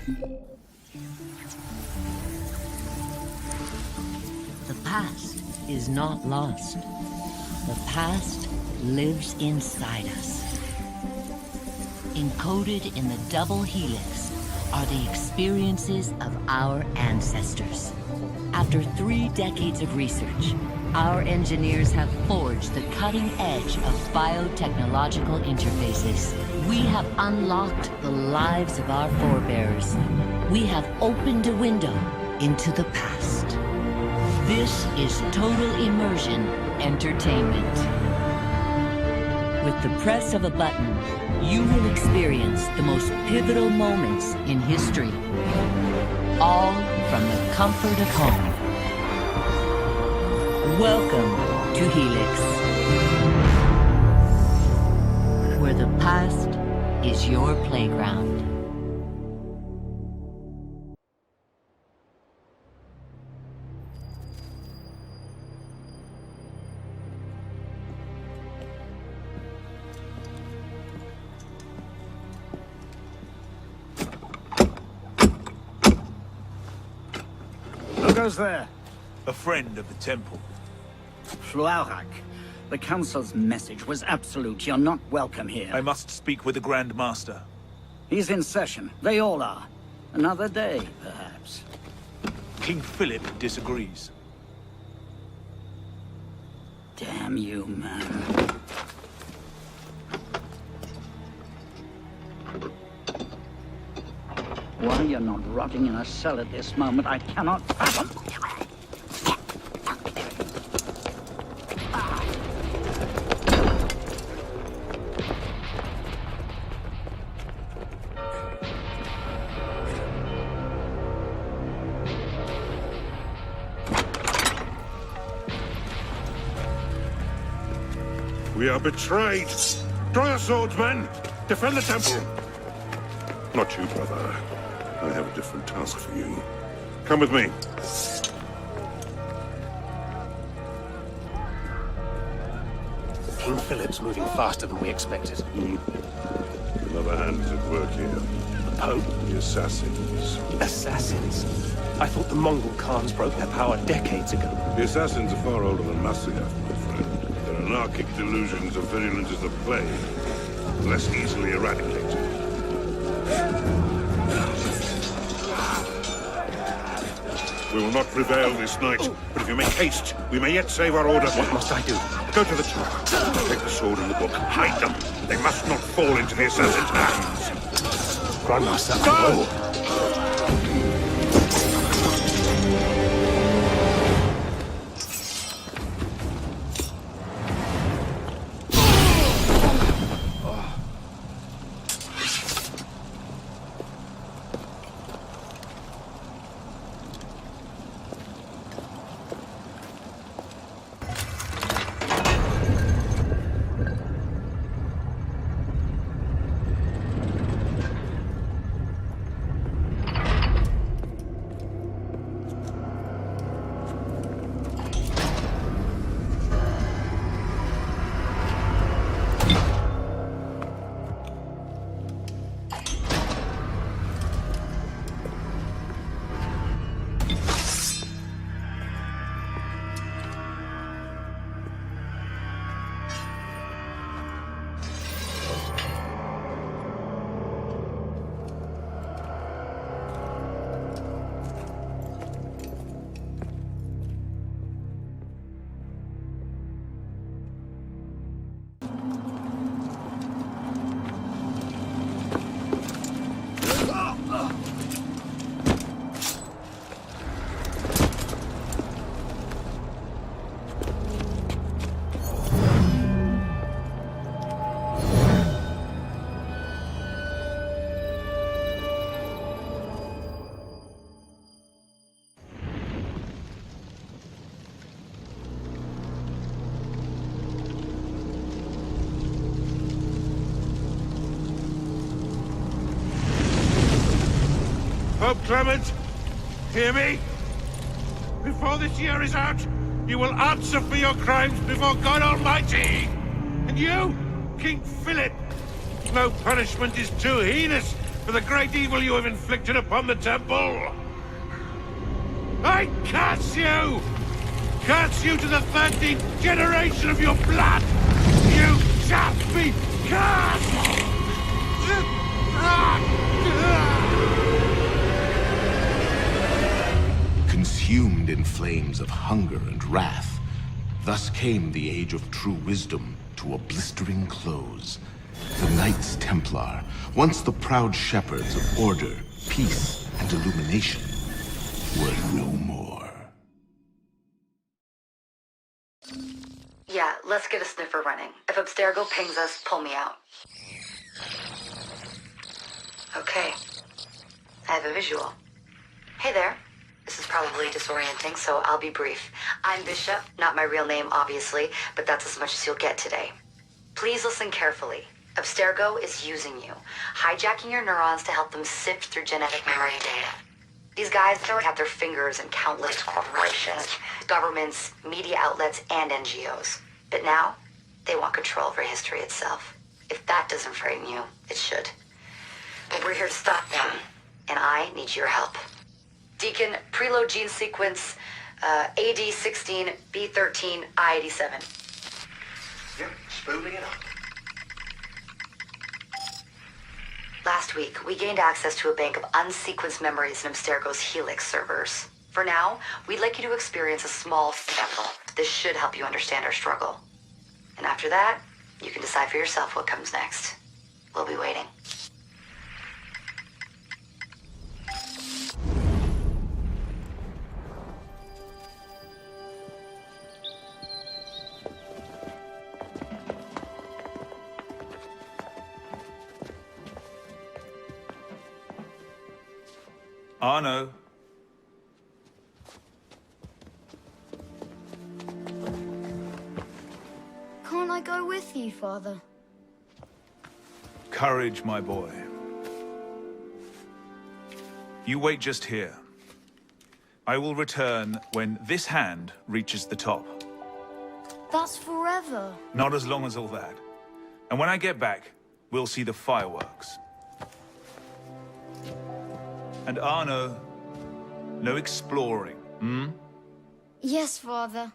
The past is not lost. The past lives inside us. Encoded in the double helix are the experiences of our ancestors. After 3 decades of research, our engineers have forged the cutting edge of biotechnological interfaces. We have unlocked the lives of our forebears. We have opened a window into the past. This is Total Immersion Entertainment. With the press of a button, you will experience the most pivotal moments in history. All from the comfort of home. Welcome to Helix, where the past is your playground. Who goes there? A friend of the temple. Fluaurak. The Council's message was absolute. You're not welcome here. I must speak with the Grand Master. He's in session. They all are. Another day, perhaps. King Philip disagrees. Damn you, man. Why you're not rotting in a cell at this moment, I cannot fathom. We are betrayed. Draw your swords, men. Defend the temple. Not you, brother. I have a different task for you. Come with me. King Philip's moving faster than we expected. Another hand is at work here. The Pope? The assassins. Assassins? I thought the Mongol Khans broke their power decades ago. The assassins are far older than Masyaf, my friend. Their anarchic delusions are virulent as the plague, less easily eradicated. We will not prevail this night, but if you make haste, we may yet save our order. What must I do? Go to the tower. Take the sword and the book. Hide them. They must not fall into the assassin's hands. Grandmaster, Go! I will. Pope Clement, hear me? Before this year is out, you will answer for your crimes before God Almighty! And you, King Philip, no punishment is too heinous for the great evil you have inflicted upon the temple. I curse you! Curse you to the 13th generation of your blood! You shall be cursed! Consumed in flames of hunger and wrath, thus came the age of true wisdom to a blistering close. The Knights Templar, once the proud shepherds of order, peace, and illumination, were no more. Yeah, let's get a sniffer running. If Abstergo pings us, pull me out. Okay. I have a visual. Hey there. This is probably disorienting, so I'll be brief. I'm Bishop, not my real name, obviously, but that's as much as you'll get today. Please listen carefully. Abstergo is using you, hijacking your neurons to help them sift through genetic memory data. These guys have their fingers in countless corporations, governments, media outlets, and NGOs. But now, they want control over history itself. If that doesn't frighten you, it should. But we're here to stop them, and I need your help. Deacon, preload gene sequence, AD16, B13, I87. Yep, spooling it up. Last week, we gained access to a bank of unsequenced memories in Abstergo's Helix servers. For now, we'd like you to experience a small sample. This should help you understand our struggle. And after that, you can decide for yourself what comes next. We'll be waiting. Arno. Can't I go with you, Father? Courage, my boy. You wait just here. I will return when this hand reaches the top. That's forever. Not as long as all that. And when I get back, we'll see the fireworks. And Arno, no exploring, hmm? Yes, Father.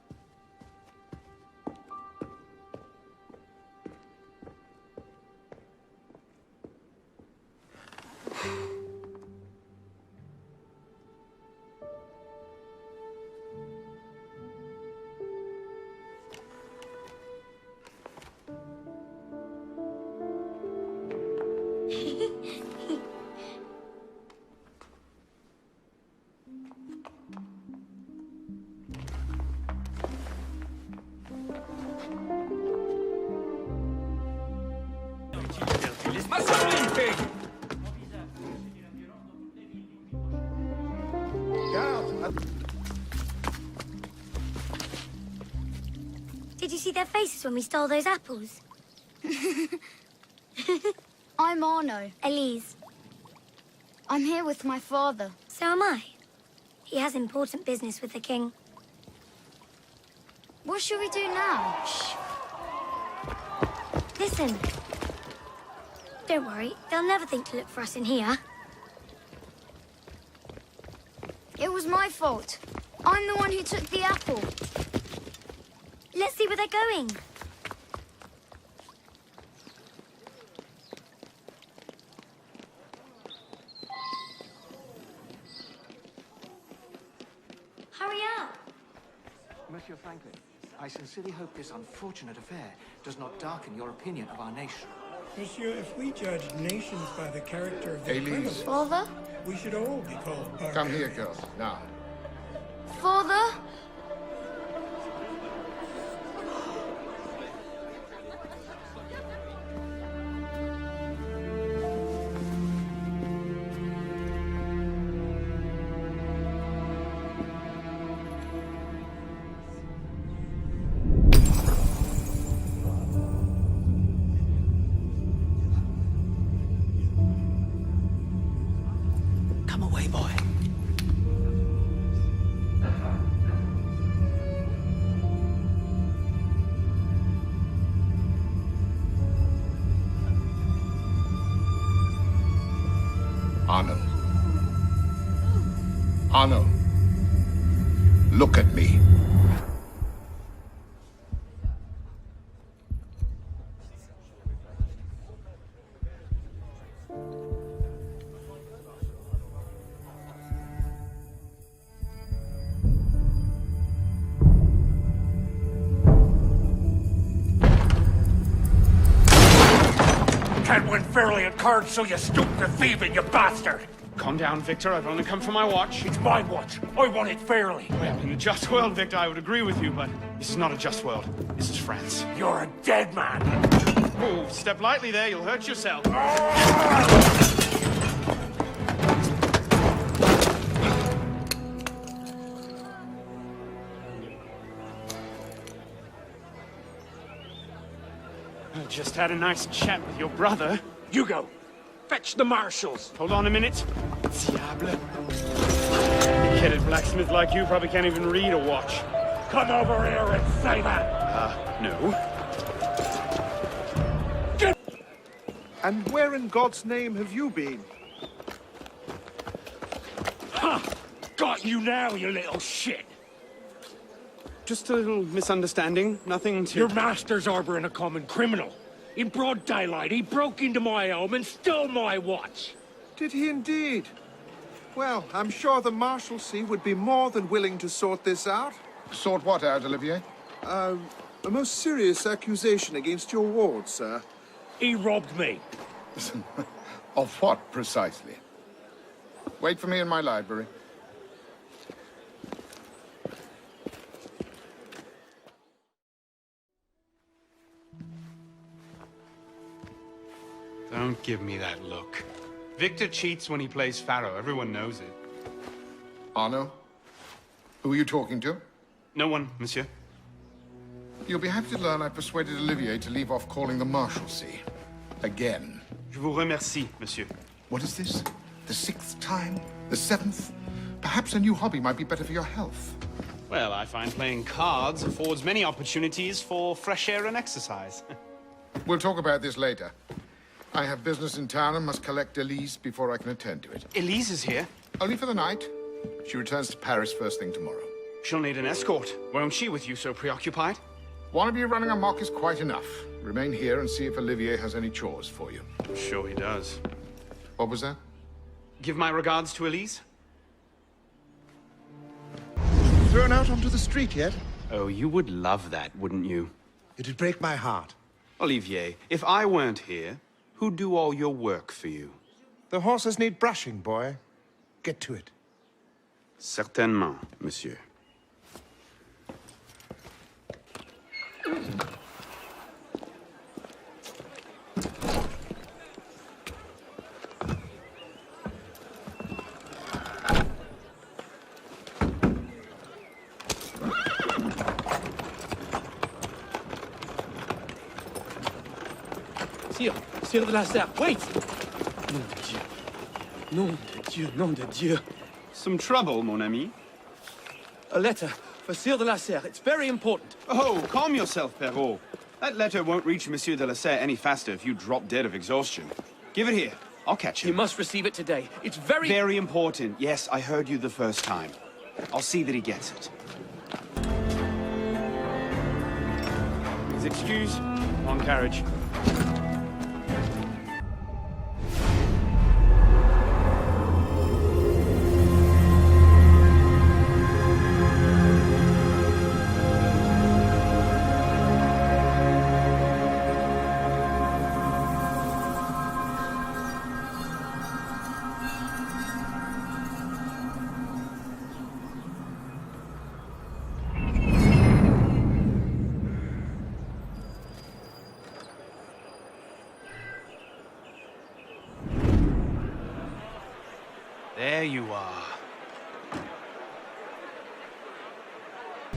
Did you see their faces when we stole those apples? I'm Arno. Elise. I'm here with my father. So am I. He has important business with the king. What should we do now? Shh. Listen. Don't worry, they'll never think to look for us in here. It was my fault. I'm the one who took the apple. Let's see where they're going. Hurry up! Monsieur Franklin, I sincerely hope this unfortunate affair does not darken your opinion of our nation. Monsieur, if we judge nations by the character of the criminals, Father? we should all be called barbarians. Come here, girl. Now. Father? Come away, boy. Arno, look at me. Can't win fairly at cards, so you stoop to thieving, you bastard! Calm down, Victor. I've only come for my watch. It's my watch. I want it fairly. Well, in a just world, Victor, I would agree with you, but this is not a just world. This is France. You're a dead man. Oh, step lightly there. You'll hurt yourself. I just had a nice chat with your brother. You go. Fetch the marshals. Hold on a minute. Diable. A kid blacksmith like you probably can't even read a watch. Come over here and say that. No. And where in God's name have you been? Ha! Got you now, you little shit! Just a little misunderstanding. Nothing to... Your master's harboring a common criminal. In broad daylight, he broke into my home and stole my watch. Did he indeed? Well, I'm sure the Marshalsea would be more than willing to sort this out. Sort what out, Olivier? A most serious accusation against your ward, sir. He robbed me. Of what, precisely? Wait for me in my library. Don't give me that look. Victor cheats when he plays Pharaoh. Everyone knows it. Arno? Who are you talking to? No one, monsieur. You'll be happy to learn I persuaded Olivier to leave off calling the Marshalsea. Again. Je vous remercie, monsieur. What is this? The 6th time? The 7th? Perhaps a new hobby might be better for your health. Well, I find playing cards affords many opportunities for fresh air and exercise. We'll talk about this later. I have business in town and must collect Elise before I can attend to it. Elise is here. Only for the night. She returns to Paris first thing tomorrow. She'll need an escort, won't she, with you so preoccupied? One of you running amok is quite enough. Remain here and see if Olivier has any chores for you. I'm sure he does. What was that? Give my regards to Elise. Thrown out onto the street yet? Oh, you would love that, wouldn't you? It'd break my heart. Olivier, if I weren't here, who'd do all your work for you? The horses need brushing, boy. Get to it. Certainement, monsieur. Sire de la Serre, wait! Nom de Dieu. Nom de Dieu, nom de Dieu. Some trouble, mon ami? A letter for Sire de la Serre. It's very important. Oh, calm yourself, Perrault. That letter won't reach Monsieur de la Serre any faster if you drop dead of exhaustion. Give it here. I'll catch him. He must receive it today. It's very... Very important. Yes, I heard you the first time. I'll see that he gets it. Please excuse. On carriage. There you are.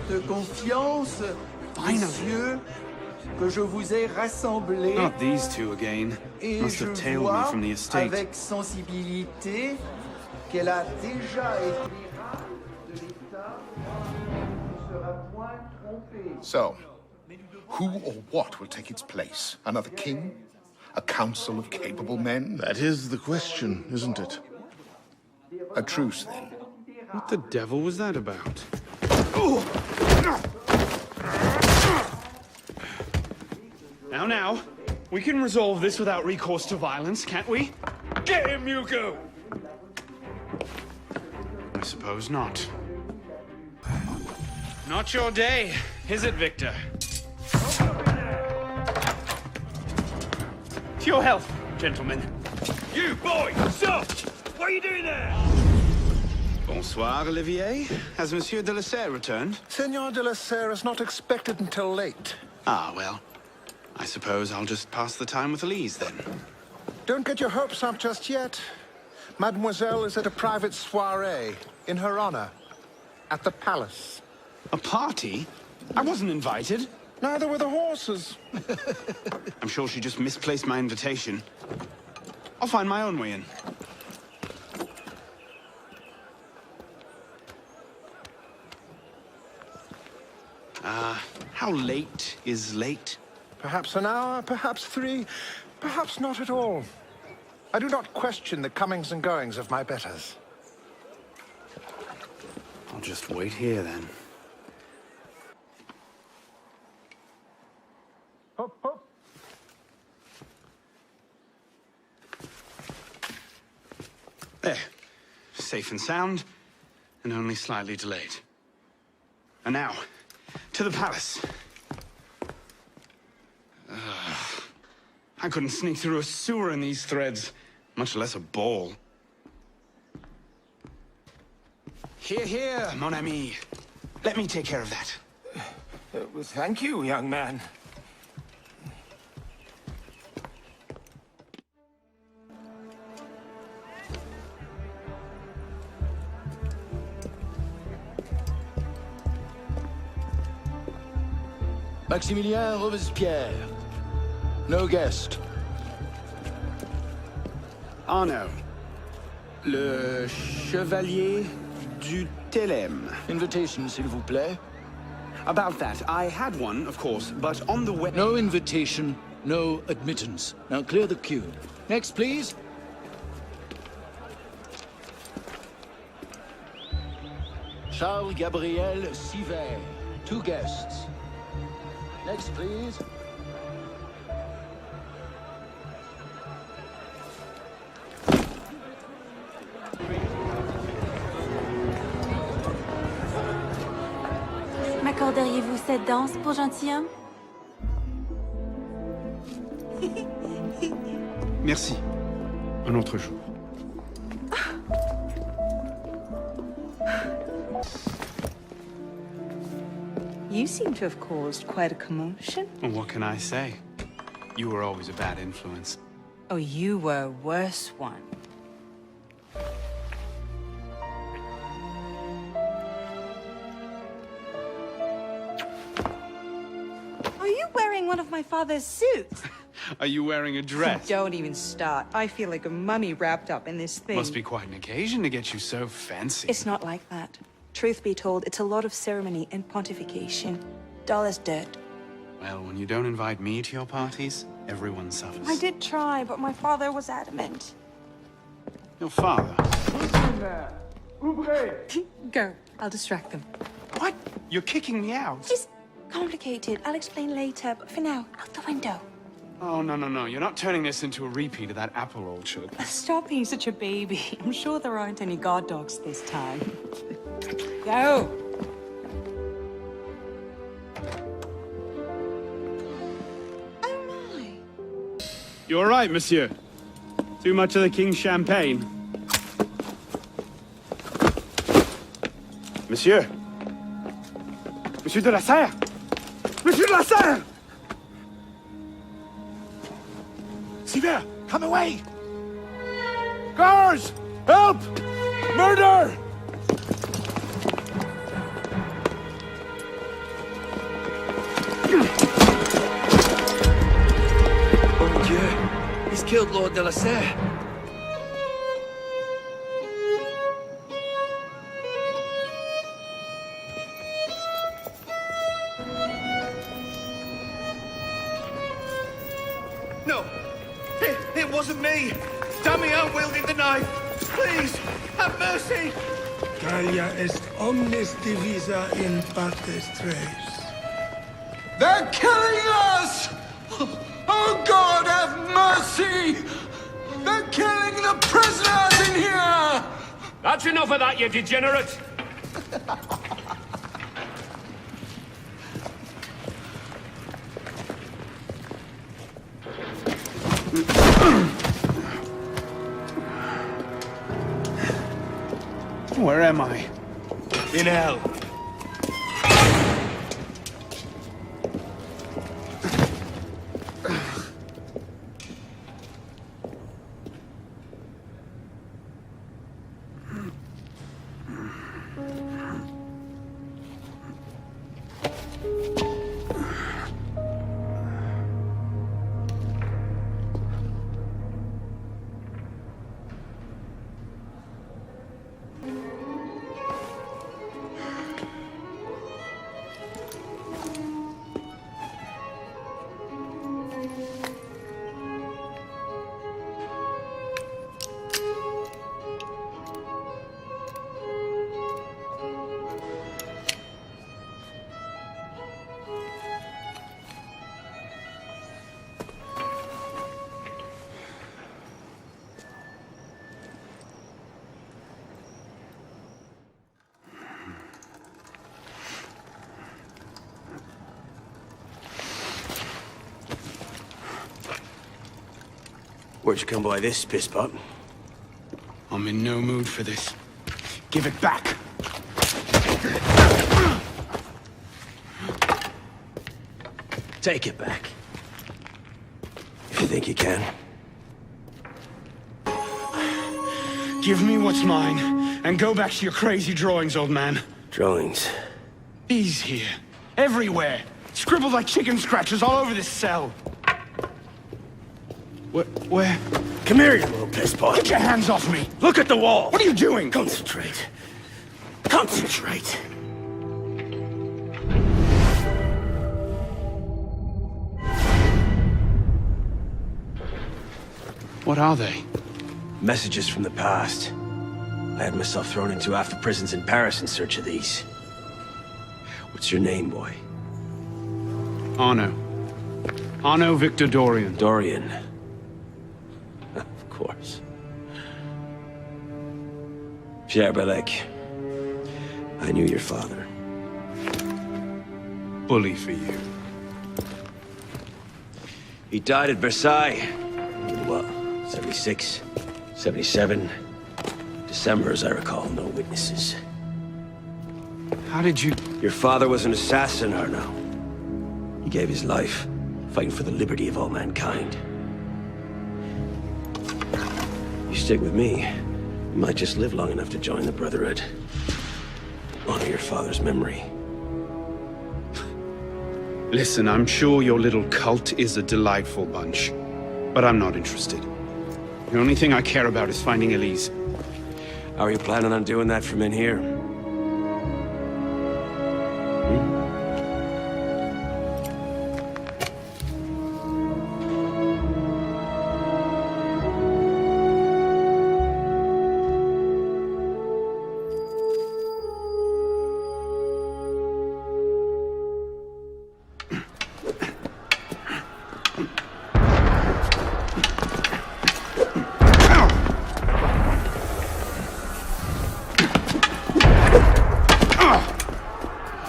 De confiance, messieurs, que je vous ai rassemblés. Not these two again. Et Must je have tailed me vois from the estate. avec sensibilité qu'elle a déjà été de l'État ne sera point trompée. So, who or what will take its place? Another king? A council of capable men? That is the question, isn't it? A truce, then. What the devil was that about? Now, we can resolve this without recourse to violence, can't we? Get him, Hugo! I suppose not. Not your day, is it, Victor? To your health, gentlemen. You, boy! Stop! What are you doing there? Bonsoir, Olivier. Has Monsieur de la Serre returned? Senor de la Serre is not expected until late. Ah, well. I suppose I'll just pass the time with Elise, then. Don't get your hopes up just yet. Mademoiselle is at a private soirée, in her honor, at the palace. A party? I wasn't invited. Neither were the horses. I'm sure she just misplaced my invitation. I'll find my own way in. How late is late? Perhaps an hour, perhaps 3, perhaps not at all. I do not question the comings and goings of my betters. I'll just wait here, then. Hop, hop. There. Safe and sound, and only slightly delayed. And now, to the palace. I couldn't sneak through a sewer in these threads, much less a ball. Here, here, mon ami. Let me take care of that. Well, thank you, young man. Maximilien Robespierre. No guest. Arnaud. Le Chevalier du Télème. Invitation, s'il vous plaît. About that, I had one, of course, but on the way... No invitation, no admittance. Now clear the queue. Next, please. Charles Gabriel Siver. 2 guests. Next, please. M'accorderiez-vous cette danse pour gentilhomme? Merci. Un autre jour. You seem to have caused quite a commotion. Well, what can I say? You were always a bad influence. Oh, you were a worse one. Are you wearing one of my father's suits? Are you wearing a dress? Don't even start. I feel like a mummy wrapped up in this thing. Must be quite an occasion to get you so fancy. It's not like that. Truth be told, it's a lot of ceremony and pontification. Dull as dirt. Well, when you don't invite me to your parties, everyone suffers. I did try, but my father was adamant. Your father? Go. I'll distract them. What? You're kicking me out? It's complicated. I'll explain later, but for now, out the window. Oh, no, no, no. You're not turning this into a repeat of that apple orchard. Stop being such a baby. I'm sure there aren't any guard dogs this time. Go! Oh, my. You all right, monsieur? Too much of the king's champagne? Monsieur? Monsieur de la Serre? Monsieur de la Serre! Siver, come away! Guards! Help! Murder! Mon Dieu, he's killed Lord de la Serre. No! It wasn't me! Damien wielding the knife! Please, have mercy! Australia est omnis divisa in partes tres. They're killing us! Oh God, have mercy! They're killing the prisoners in here! That's enough of that, you degenerate! Where am I? In hell. Where'd you come by this, pisspot? I'm in no mood for this. Give it back! Take it back. If you think you can. Give me what's mine, and go back to your crazy drawings, old man. Drawings? These here. Everywhere. Scribbled like chicken scratches all over this cell. Where? Come here, you little pisspot. Get your hands off me! Look at the wall! What are you doing? Concentrate. Concentrate. What are they? Messages from the past. I had myself thrown into half the prisons in Paris in search of these. What's your name, boy? Arno. Arno Victor Dorian. Dorian. Of course. Pierre Belec. I knew your father. Bully for you. He died at Versailles. In what? 76? 77? December, as I recall. No witnesses. How did you... Your father was an assassin, Arno. He gave his life, fighting for the liberty of all mankind. You stick with me, you might just live long enough to join the Brotherhood. Honor your father's memory. Listen, I'm sure your little cult is a delightful bunch, but I'm not interested. The only thing I care about is finding Elise. How are you planning on doing that from in here?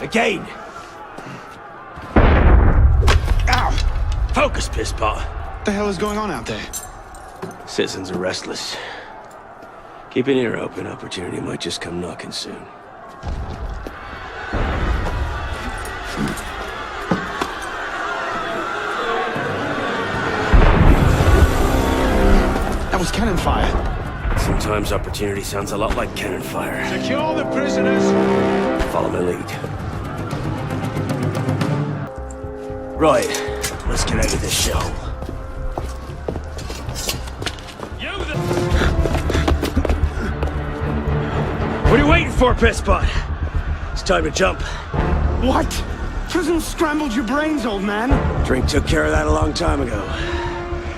Again! Ow! Focus, pisspot. What the hell is going on out there? Citizens are restless. Keep an ear open. Opportunity might just come knocking soon. That was cannon fire. Sometimes opportunity sounds a lot like cannon fire. Secure the prisoners! Follow my lead. Right, let's get out of this show. What are you waiting for, pisspot? It's time to jump. What? Prison scrambled your brains, old man. Drink took care of that a long time ago.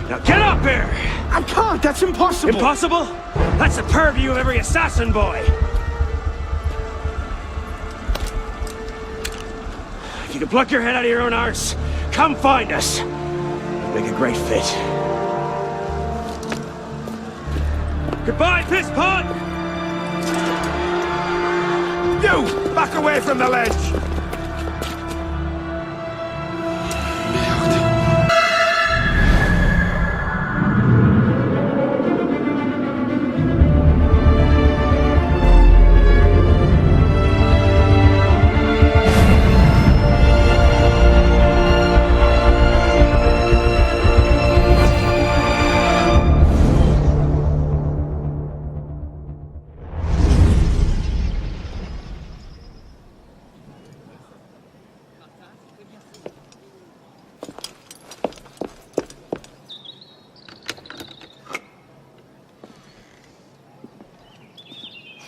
Now get up here! I can't, that's impossible! Impossible? That's the purview of every assassin boy! If you can pluck your head out of your own arse, come find us. We'd make a great fit. Goodbye, piss pot! You! Back away from the ledge!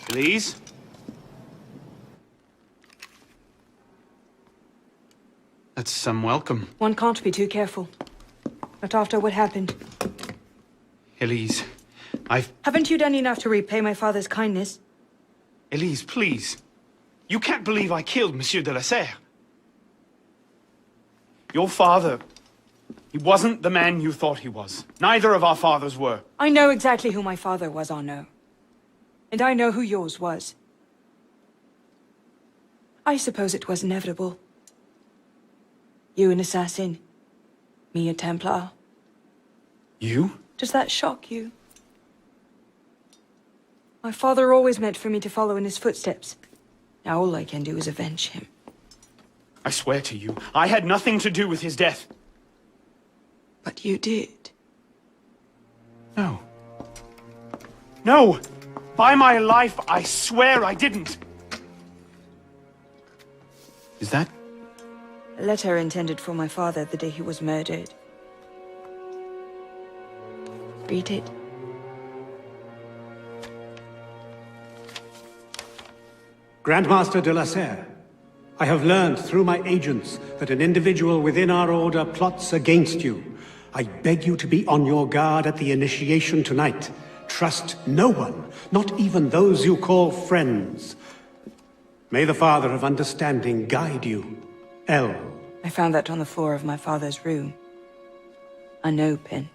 Please? That's some welcome. One can't be too careful. Not after what happened. Elise, Haven't you done enough to repay my father's kindness? Elise, please. You can't believe I killed Monsieur de la Serre. Your father, he wasn't the man you thought he was. Neither of our fathers were. I know exactly who my father was, Arnaud. And I know who yours was. I suppose it was inevitable. You an assassin. Me a Templar. You? Does that shock you? My father always meant for me to follow in his footsteps. Now all I can do is avenge him. I swear to you, I had nothing to do with his death. But you did. No. No! By my life, I swear I didn't. Is that? A letter intended for my father the day he was murdered. Read it. Grandmaster de la Serre, I have learned through my agents that an individual within our order plots against you. I beg you to be on your guard at the initiation tonight. Trust no one, not even those you call friends. May the Father of Understanding guide you. L. I found that on the floor of my father's room. Unopened.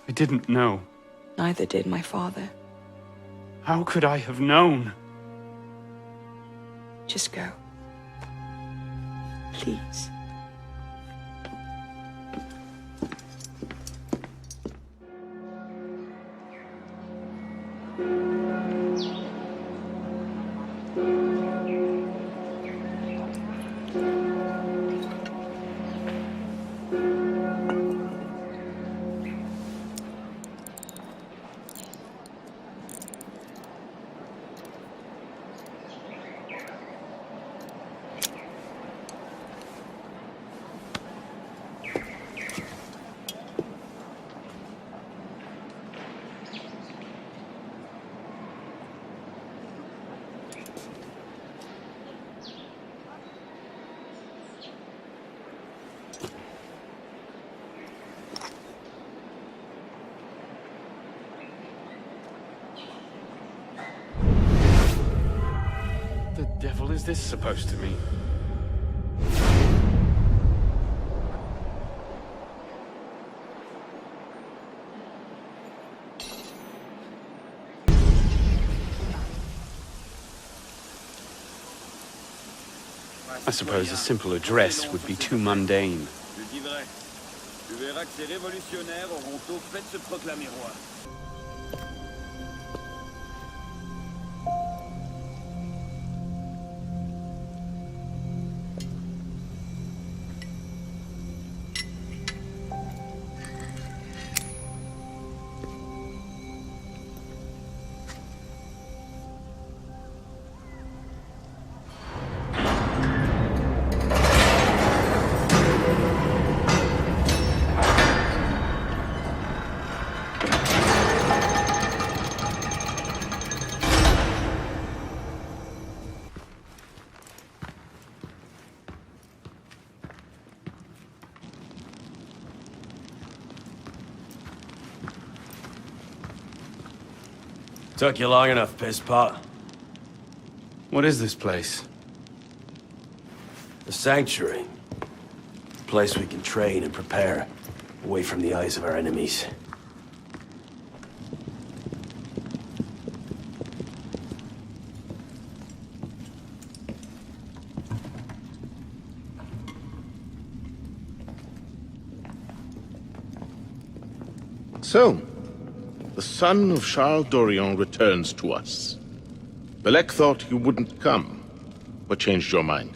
I didn't know. Neither did my father. How could I have known? Just go. Please. The devil is this supposed to mean? I suppose a simple address would be too mundane. Je dis vrai. Tu verras que ces révolutionnaires auront tôt fait de se proclamer roi. Took you long enough, piss pot. What is this place? The sanctuary. A place we can train and prepare, away from the eyes of our enemies. So, the son of Charles Dorion returns to us. Belek thought you wouldn't come. What changed your mind?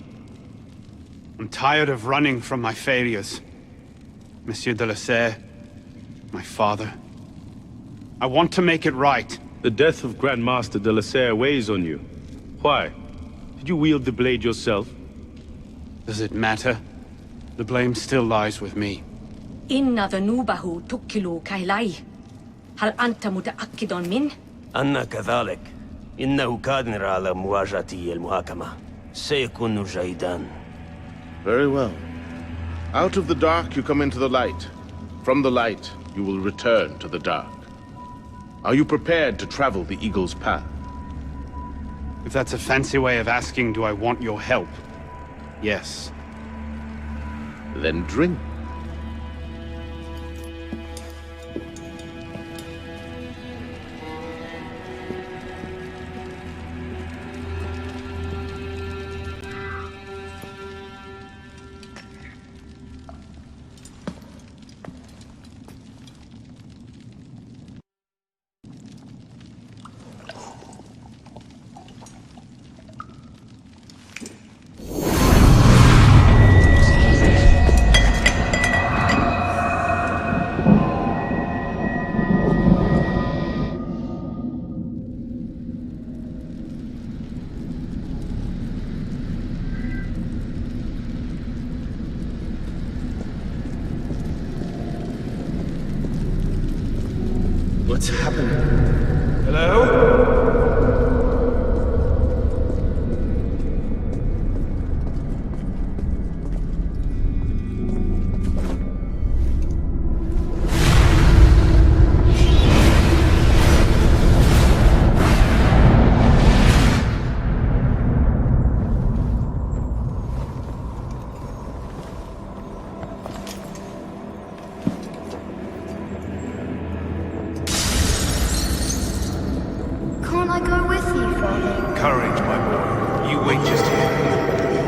I'm tired of running from my failures. Monsieur de la Serre, my father. I want to make it right. The death of Grand Master de la Serre weighs on you. Why? Did you wield the blade yourself? Does it matter? The blame still lies with me. إن ذنوبه تكل كيلي. هل أنت متأكد من؟ أنا كذلك. إنه قادر على مواجهة المحاكمة. سيكون جيدا. Very well. Out of the dark you come into the light. From the light you will return to the dark. Are you prepared to travel the Eagle's path? If that's a fancy way of asking, do I want your help? Yes. Then drink. What's happening? Hello? Can't I go with you, Father? Courage, my boy. You wait just here.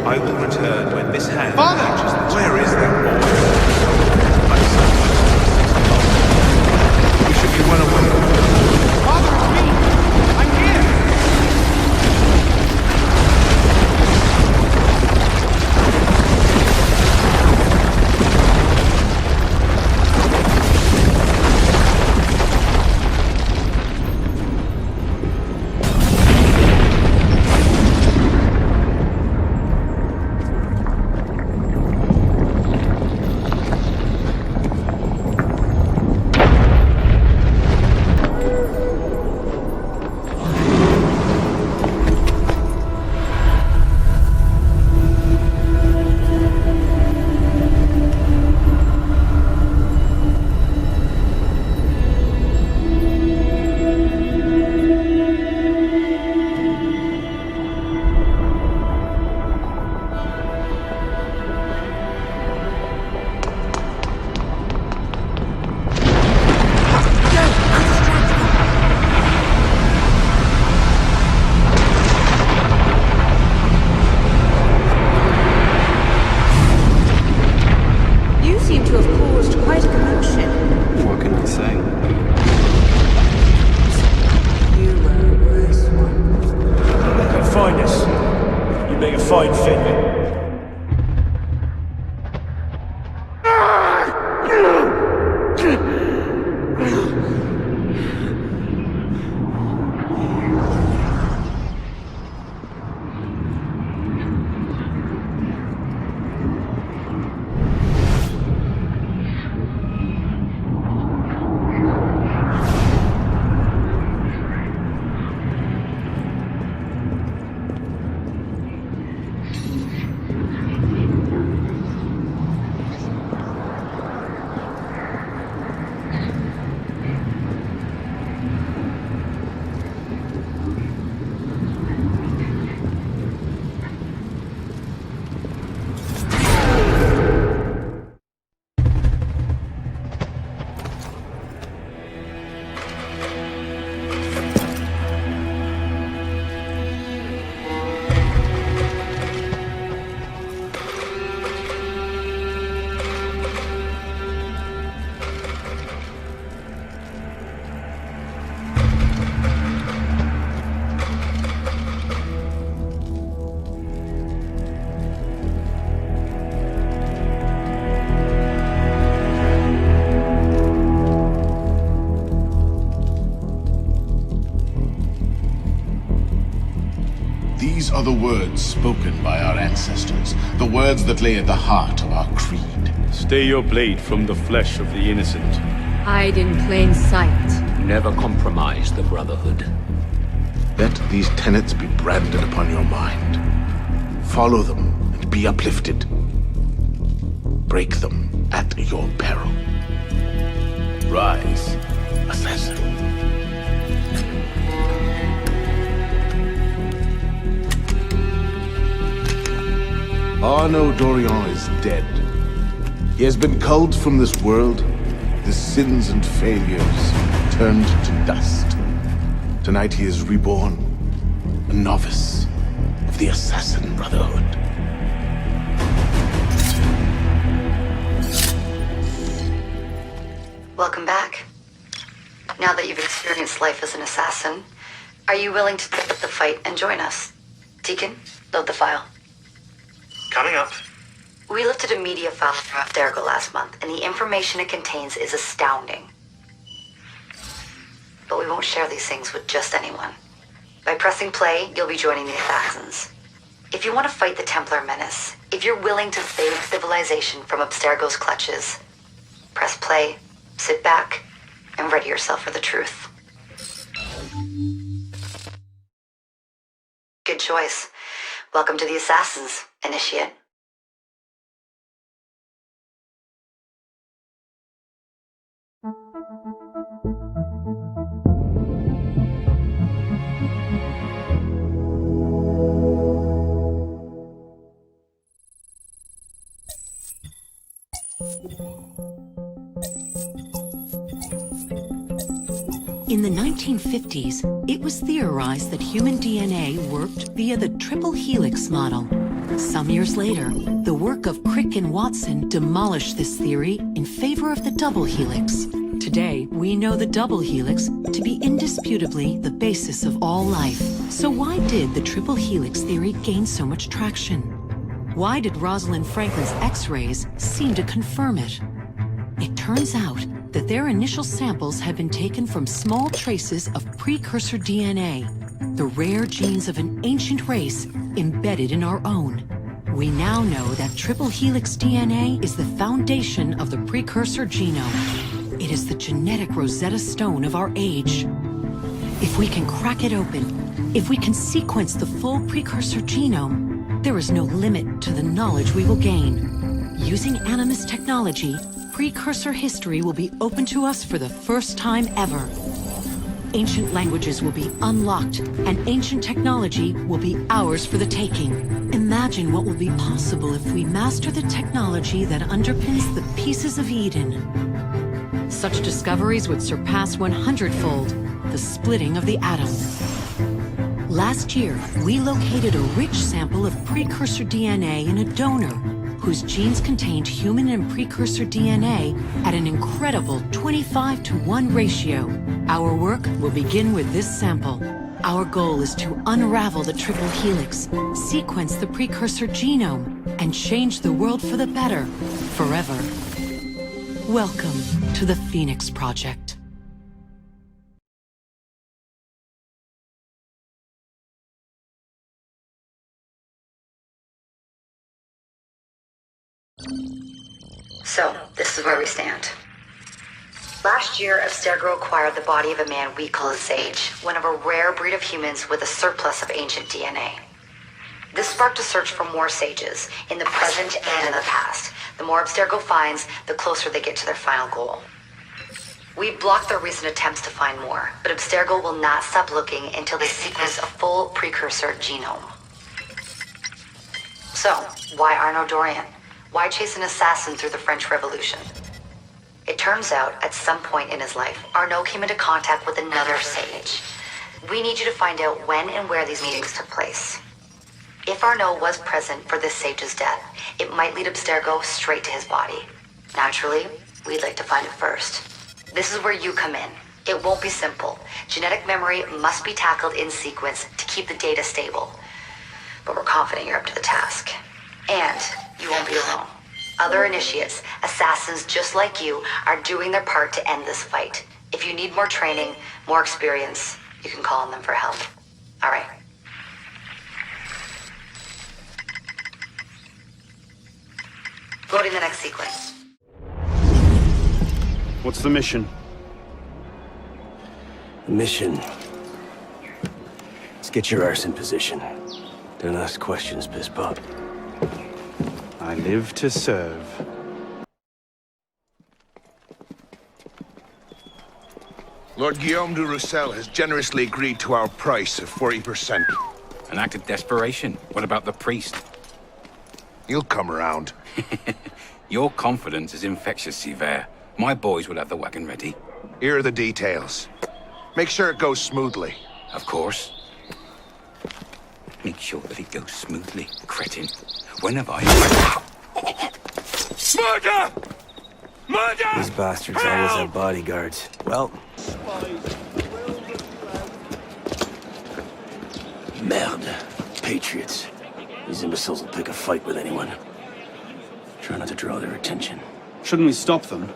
I will return when this hand Father! reaches the... Where is that boy? We should be well away. Father, it's me! I'm here! You seem to have caused quite a commotion. What can I say? You were a worse one. You find us. You make a fine figure. These are the words spoken by our ancestors, the words that lay at the heart of our creed. Stay your blade from the flesh of the innocent. Hide in plain sight. Never compromise the Brotherhood. Let these tenets be branded upon your mind. Follow them and be uplifted. Break them at your peril. Rise, assassin. Arnaud Dorian is dead. He has been culled from this world, his sins and failures turned to dust. Tonight he is reborn, a novice of the Assassin Brotherhood. Welcome back. Now that you've experienced life as an assassin, are you willing to take up the fight and join us? Deacon, load the file. Coming up. We lifted a media file from Abstergo last month, and the information it contains is astounding. But we won't share these things with just anyone. By pressing play, you'll be joining the Assassins. If you want to fight the Templar menace, if you're willing to save civilization from Abstergo's clutches, press play, sit back, and ready yourself for the truth. Good choice. Welcome to the Assassins, Initiate. In the 1950s, it was theorized that human DNA worked via the triple helix model. Some years later, the work of Crick and Watson demolished this theory in favor of the double helix. Today, we know the double helix to be indisputably the basis of all life. So why did the triple helix theory gain so much traction? Why did Rosalind Franklin's X-rays seem to confirm it? It turns out that their initial samples had been taken from small traces of precursor DNA, the rare genes of an ancient race embedded in our own. We now know that triple helix DNA is the foundation of the precursor genome. It is the genetic Rosetta Stone of our age. If we can crack it open, if we can sequence the full precursor genome, there is no limit to the knowledge we will gain. Using Animus technology, precursor history will be open to us for the first time ever. Ancient languages will be unlocked, and ancient technology will be ours for the taking. Imagine what will be possible if we master the technology that underpins the pieces of Eden. Such discoveries would surpass 100-fold the splitting of the atom. Last year, we located a rich sample of precursor DNA in a donor whose genes contained human and precursor DNA at an incredible 25-to-1 ratio. Our work will begin with this sample. Our goal is to unravel the triple helix, sequence the precursor genome, and change the world for the better, forever. Welcome to the Phoenix Project. So, this is where we stand. Last year, Abstergo acquired the body of a man we call a sage, one of a rare breed of humans with a surplus of ancient DNA. This sparked a search for more sages, in the present and in the past. The more Abstergo finds, the closer they get to their final goal. We blocked their recent attempts to find more, but Abstergo will not stop looking until they sequence a full precursor genome. So, why Arnaud Dorian? Why chase an assassin through the French Revolution? It turns out, at some point in his life, Arnaud came into contact with another sage. We need you to find out when and where these meetings took place. If Arnaud was present for this sage's death, it might lead Abstergo straight to his body. Naturally, we'd like to find it first. This is where you come in. It won't be simple. Genetic memory must be tackled in sequence to keep the data stable. But we're confident you're up to the task. And you won't be alone. Other initiates, assassins just like you, are doing their part to end this fight. If you need more training, more experience, you can call on them for help. All right. Loading the next sequence. What's the mission? Mission. Let's get your arse in position. Don't ask questions, Pisspop. I live to serve. Lord Guillaume de Roussel has generously agreed to our price of 40%. An act of desperation. What about the priest? He'll come around. Your confidence is infectious, Sivert. My boys will have the wagon ready. Here are the details. Make sure it goes smoothly. Of course. Make sure that it goes smoothly, cretin. When have I... Murder! Murder! These bastards always have bodyguards. Well... Merde. Patriots. These imbeciles will pick a fight with anyone. Try not to draw their attention. Shouldn't we stop them?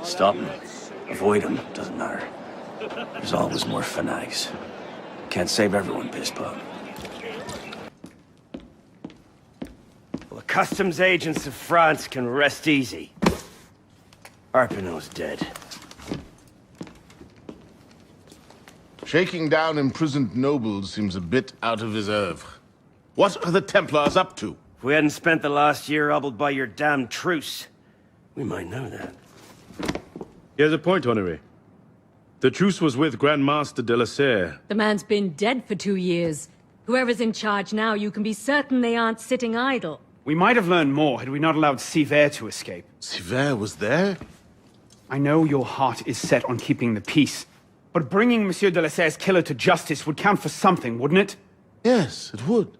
Stop them. Avoid them. Doesn't matter. There's always more fanatics. Can't save everyone, Pisspop. Well, the customs agents of France can rest easy. Arpinot's dead. Shaking down imprisoned nobles seems a bit out of his oeuvre. What are the Templars up to? If we hadn't spent the last year hobbled by your damn truce, we might know that. Here's a point, Honoré. The truce was with Grand Master de la Serre. The man's been dead for 2 years. Whoever's in charge now, you can be certain they aren't sitting idle. We might have learned more had we not allowed Sivert to escape. Sivert was there? I know your heart is set on keeping the peace, but bringing Monsieur de la Serre's killer to justice would count for something, wouldn't it? Yes, it would.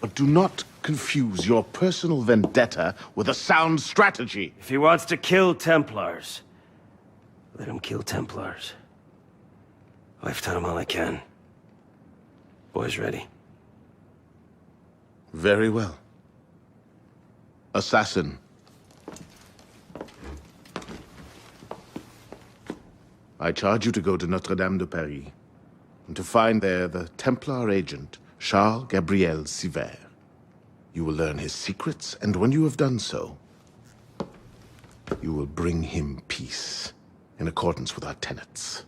But do not confuse your personal vendetta with a sound strategy. If he wants to kill Templars, let him kill Templars. I've done all I can. Boys ready? Very well. Assassin. I charge you to go to Notre-Dame de Paris, and to find there the Templar agent, Charles Gabriel Sivert. You will learn his secrets, and when you have done so, you will bring him peace, in accordance with our tenets.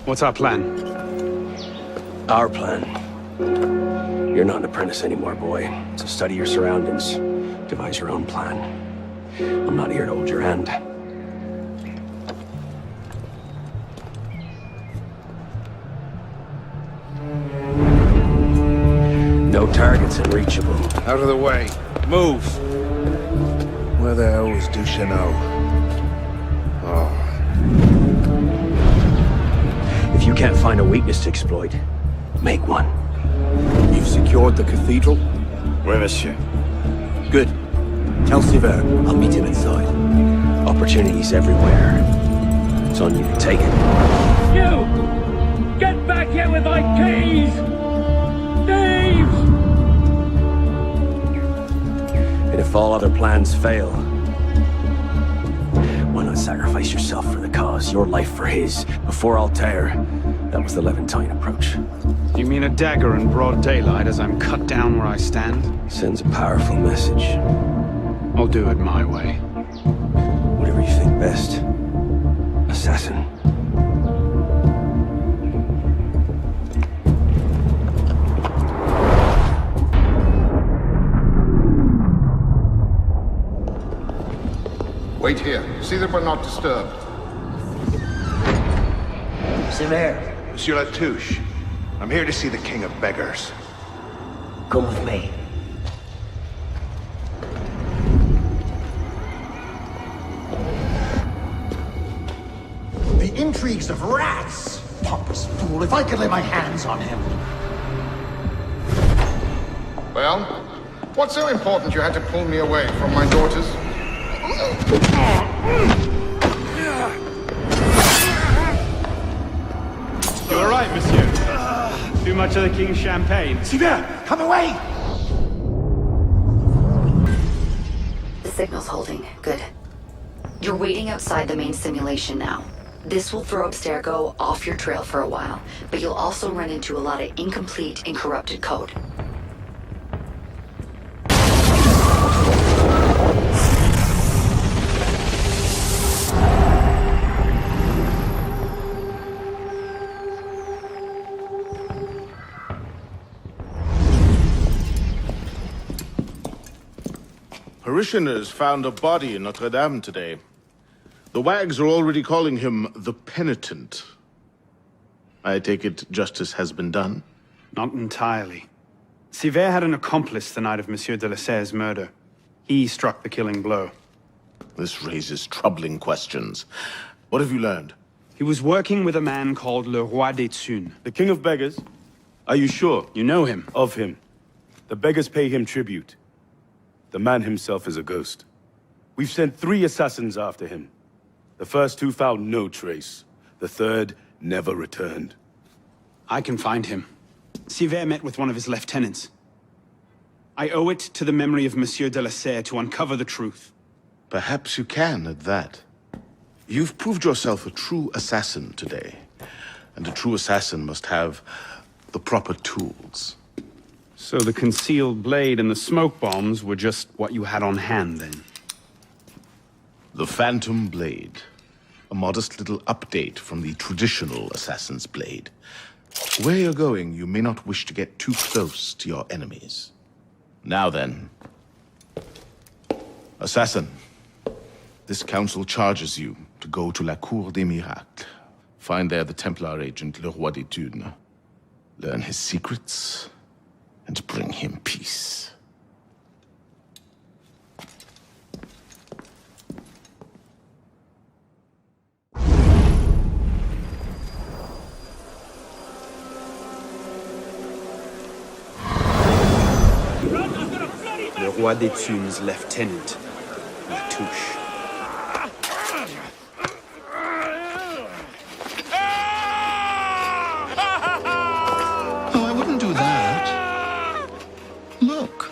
What's our plan? Our plan? You're not an apprentice anymore, boy. So study your surroundings. Devise your own plan. I'm not here to hold your hand. No targets unreachable. Out of the way. Move! Where the hell was Duchesneau? Oh. If you can't find a weakness to exploit, make one. You've secured the cathedral? Oui, monsieur. Good. Tell Sivert I'll meet him inside. Opportunities everywhere. It's on you to take it. You! Get back here with my keys! Thieves! And if all other plans fail, why not sacrifice yourself for the cause, your life for his? Before Altair, that was the Levantine approach. You mean a dagger in broad daylight as I'm cut down where I stand? Sends a powerful message. I'll do it my way. Whatever you think best, assassin. Wait here. See that we're not disturbed. Sivert, Monsieur Latouche, I'm here to see the King of Beggars. come with me. The intrigues of rats! Pompous fool, if I could lay my hands on him. Well, what's so important you had to pull me away from my daughters? You all right, monsieur? Too much of the king's champagne? Sivert, come away! The signal's holding. Good. You're waiting outside the main simulation now. This will throw Abstergo off your trail for a while, but you'll also run into a lot of incomplete and corrupted code. Parishioners found a body in Notre Dame today. The wags are already calling him the Penitent. I take it justice has been done? Not entirely. Sivert had an accomplice the night of Monsieur de la Serre's murder. He struck the killing blow. This raises troubling questions. What have you learned? He was working with a man called Le Roi des Thunes. The King of Beggars? Are you sure? You know him? Of him. The beggars pay him tribute. The man himself is a ghost. We've sent 3 assassins after him. The first 2 found no trace. The third never returned. I can find him. Sivert met with one of his lieutenants. I owe it to the memory of Monsieur de la Serre to uncover the truth. Perhaps you can at that. You've proved yourself a true assassin today. And a true assassin must have the proper tools. So the concealed blade and the smoke bombs were just what you had on hand, then? The Phantom Blade. A modest little update from the traditional assassin's blade. Where you're going, you may not wish to get too close to your enemies. Now then. Assassin. This council charges you to go to La Cour des Miracles. Find there the Templar agent, Le Roi des Thunes. Learn his secrets, and bring him peace. Le Roi des Thunes' lieutenant, Latouche. Oh, I wouldn't do that. Look.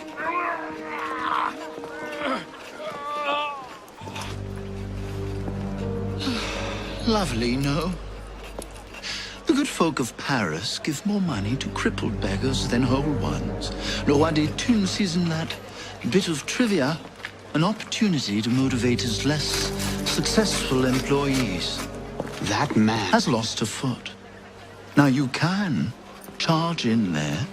Lovely, no? The good folk of Paris give more money to crippled beggars than whole ones. Le Roi des Thunes sees in that bit of trivia an opportunity to motivate his less successful employees. That man has lost a foot. Now you can charge in there,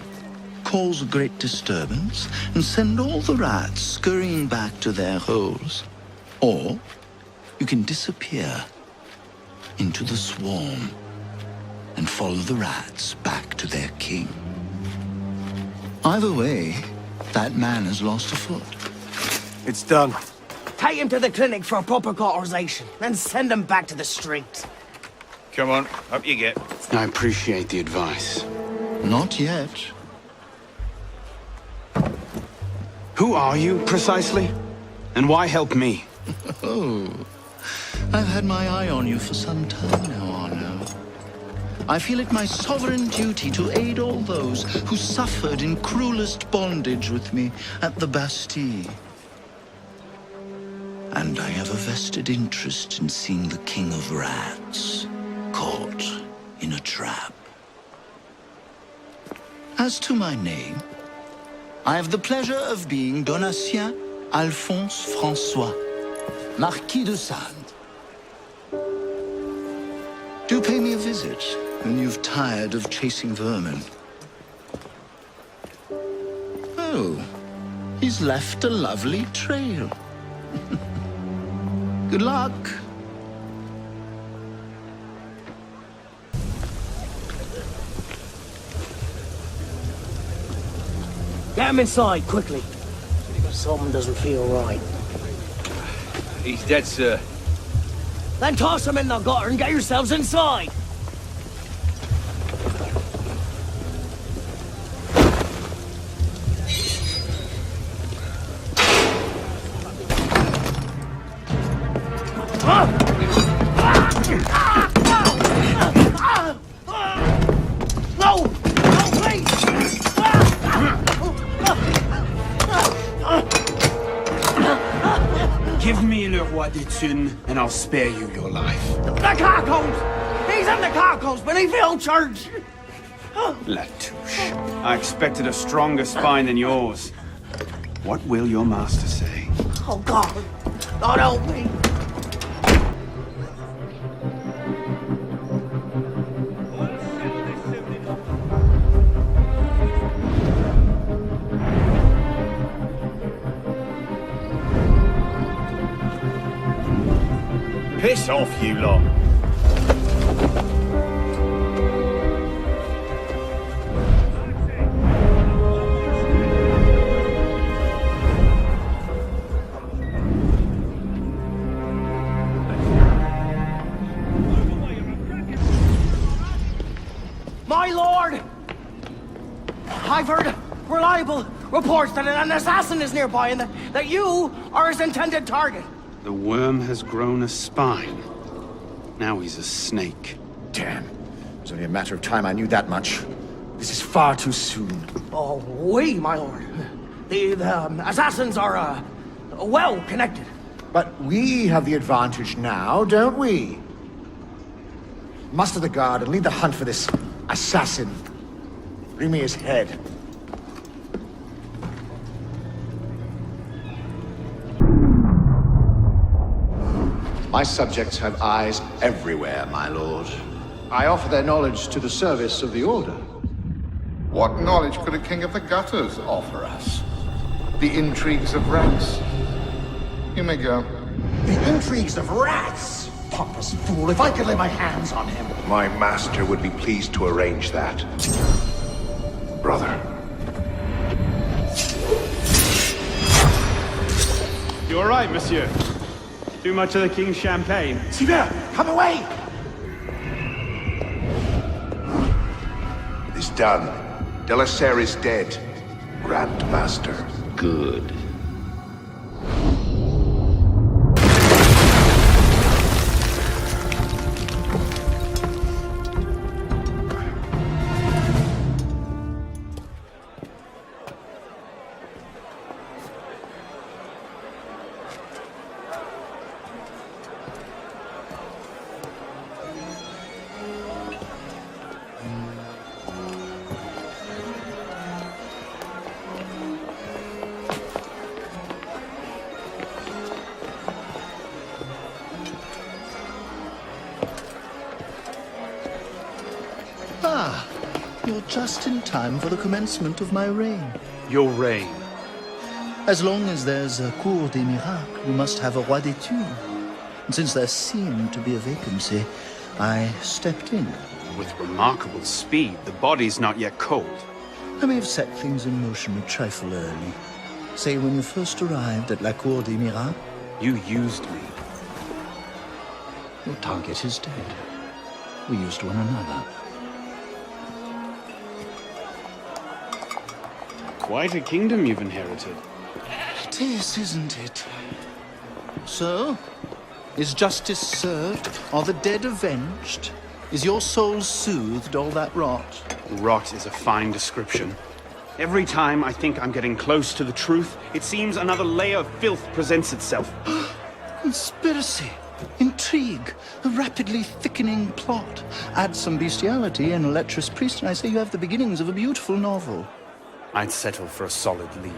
cause a great disturbance, and send all the rats scurrying back to their holes. Or you can disappear into the swarm and follow the rats back to their king. Either way, that man has lost a foot. It's done. Take him to the clinic for a proper cauterization, then send him back to the streets. Come on, up you get. I appreciate the advice. Not yet. Who are you, precisely? And why help me? Oh, I've had my eye on you for some time now, Arno. I feel it my sovereign duty to aid all those who suffered in cruelest bondage with me at the Bastille. And I have a vested interest in seeing the King of Rats caught in a trap. As to my name, I have the pleasure of being Donatien Alphonse François, Marquis de Sade. Do pay me a visit when you've tired of chasing vermin. Oh, he's left a lovely trail. Good luck. Get him inside, quickly. Something doesn't feel right. He's dead, sir. Then toss him in the gutter and get yourselves inside. No! No, please! Give me Le Roi des Thunes. soon, and I'll spare you your life. The cargoes! He's in the cargoes, but he fell charge! Latouche, I expected a stronger spine than yours. What will your master say? Oh, God. God help me. Piss off, you lot. My lord! I've heard reliable reports that an assassin is nearby and that you are his intended target. The worm has grown a spine. Now he's a snake. Damn. It was only a matter of time I knew that much. This is far too soon. Oh, oui, my lord. The assassins are, well connected. But we have the advantage now, don't we? Muster the guard and lead the hunt for this assassin. Bring me his head. My subjects have eyes everywhere, my lord. I offer their knowledge to the service of the Order. What knowledge could a king of the gutters offer us? The intrigues of rats? You may go. The intrigues of rats! Pompous fool, if I could lay my hands on him. My master would be pleased to arrange that. Brother. You all right, monsieur? Too much of the king's champagne? Sylvain, come away! It is done. Delaserre is dead. Grand Master. Good. Ah, you're just in time for the commencement of my reign. Your reign? As long as there's a Cour des Miracles, we must have a Roi des Tues. And since there seemed to be a vacancy, I stepped in. With remarkable speed, the body's not yet cold. I may have set things in motion a trifle early. Say, when you first arrived at La Cour des Miracles... You used me. Your target is dead. We used one another. Quite a kingdom you've inherited. It is, isn't it? So, is justice served? Are the dead avenged? Is your soul soothed, all that rot? Rot is a fine description. Every time I think I'm getting close to the truth, it seems another layer of filth presents itself. Conspiracy, intrigue, a rapidly thickening plot. Add some bestiality and a lecherous priest, and I say you have the beginnings of a beautiful novel. I'd settle for a solid lead.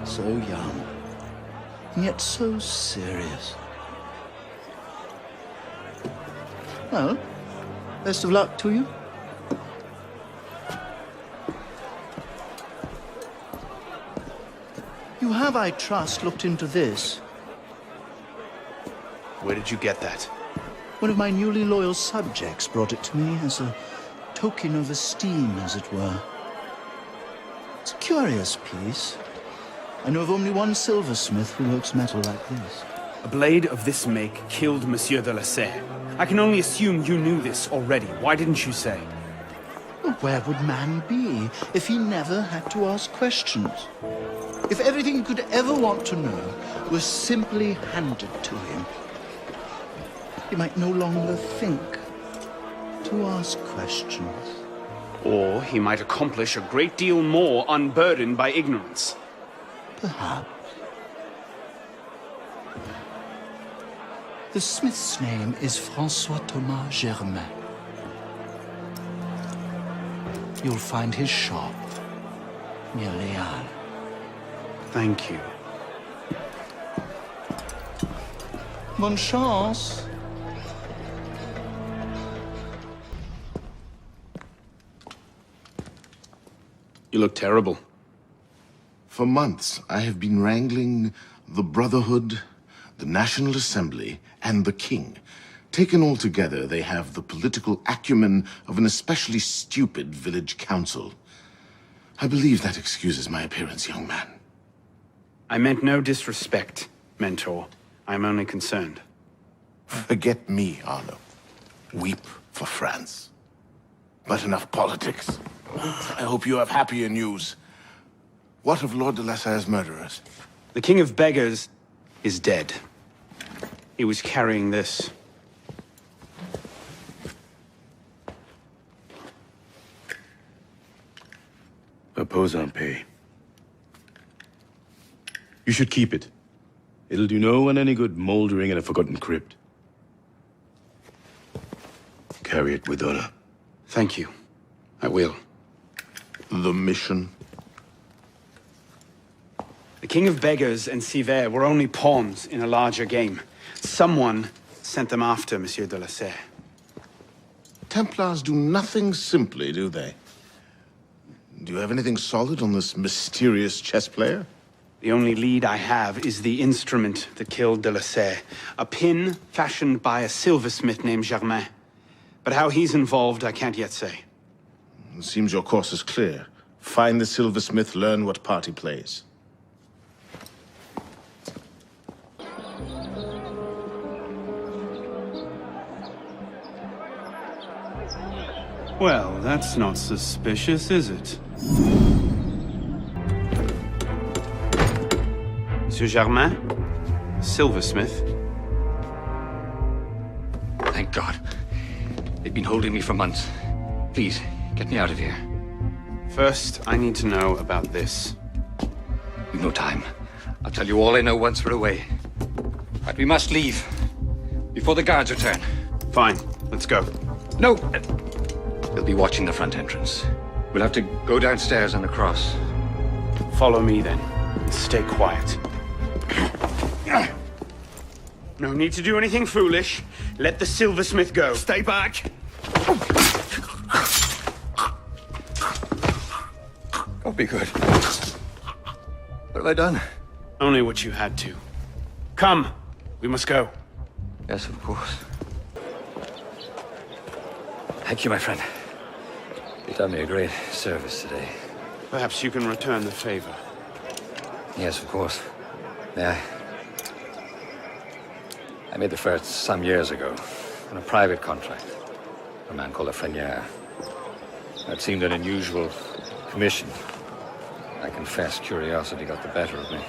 So young, and yet so serious. Well, best of luck to you. You have, I trust, looked into this. Where did you get that? One of my newly loyal subjects brought it to me as a token of esteem, as it were. It's a curious piece. I know of only one silversmith who works metal like this. A blade of this make killed Monsieur de la Serre. I can only assume you knew this already. Why didn't you say? Well, where would man be if he never had to ask questions? If everything he could ever want to know was simply handed to him, he might no longer think to ask questions. Or he might accomplish a great deal more unburdened by ignorance. Perhaps. The smith's name is Francois Thomas Germain. You'll find his shop near Leal. Thank you. Bonne chance. You look terrible. For months, I have been wrangling the Brotherhood, the National Assembly, and the King. Taken all together, they have the political acumen of an especially stupid village council. I believe that excuses my appearance, young man. I meant no disrespect, Mentor. I'm only concerned. Forget me, Arno. Weep for France. But enough politics. I hope you have happier news. What of Lord de la Serre's murderers? The King of Beggars is dead. He was carrying this. Repose en paix. You should keep it. It'll do no one any good moldering in a forgotten crypt. Carry it with honor. Thank you. I will. The mission? The King of Beggars and Sivert were only pawns in a larger game. Someone sent them after Monsieur de la Serre. Templars do nothing simply, do they? Do you have anything solid on this mysterious chess player? The only lead I have is the instrument that killed de la Serre. A pin fashioned by a silversmith named Germain. But how he's involved, I can't yet say. It seems your course is clear. Find the silversmith, learn what part he plays. Well, that's not suspicious, is it? Monsieur Germain? Silversmith? Thank God. They've been holding me for months. Please, get me out of here. First, I need to know about this. We've no time. I'll tell you all I know once we're away. But we must leave. Before the guards return. Fine. Let's go. No! They'll be watching the front entrance. We'll have to go downstairs and across. Follow me, then. And stay quiet. No need to do anything foolish. Let the silversmith go. Stay back! Don't be good. What have I done? Only what you had to. Come. We must go. Yes, of course. Thank you, my friend. You've done me a great service today. Perhaps you can return the favor. Yes, of course. May I? I made the first some years ago, on a private contract. A man called a Frenier. That seemed an unusual commission. I confess curiosity got the better of me.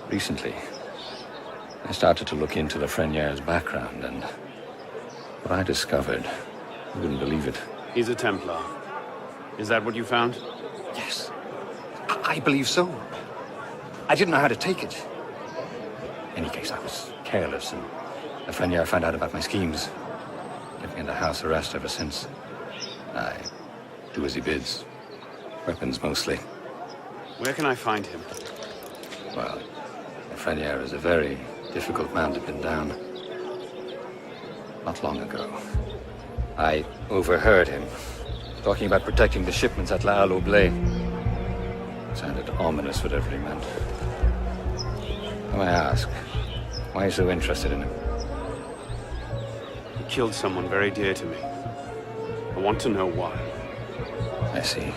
Recently, I started to look into the Frenier's background, and what I discovered, you wouldn't believe it. He's a Templar. Is that what you found? Yes. I believe so. I didn't know how to take it. In any case, I was careless, and the Frenier found out about my schemes. Kept me under house arrest ever since. I do as he bids. Weapons, mostly. Where can I find him? Well, the Frenier is a very difficult man to pin down. Not long ago, I overheard him talking about protecting the shipments at La Halle Oblay. Sounded ominous, whatever he meant. May I ask, why are you so interested in him? He killed someone very dear to me. I want to know why. I see.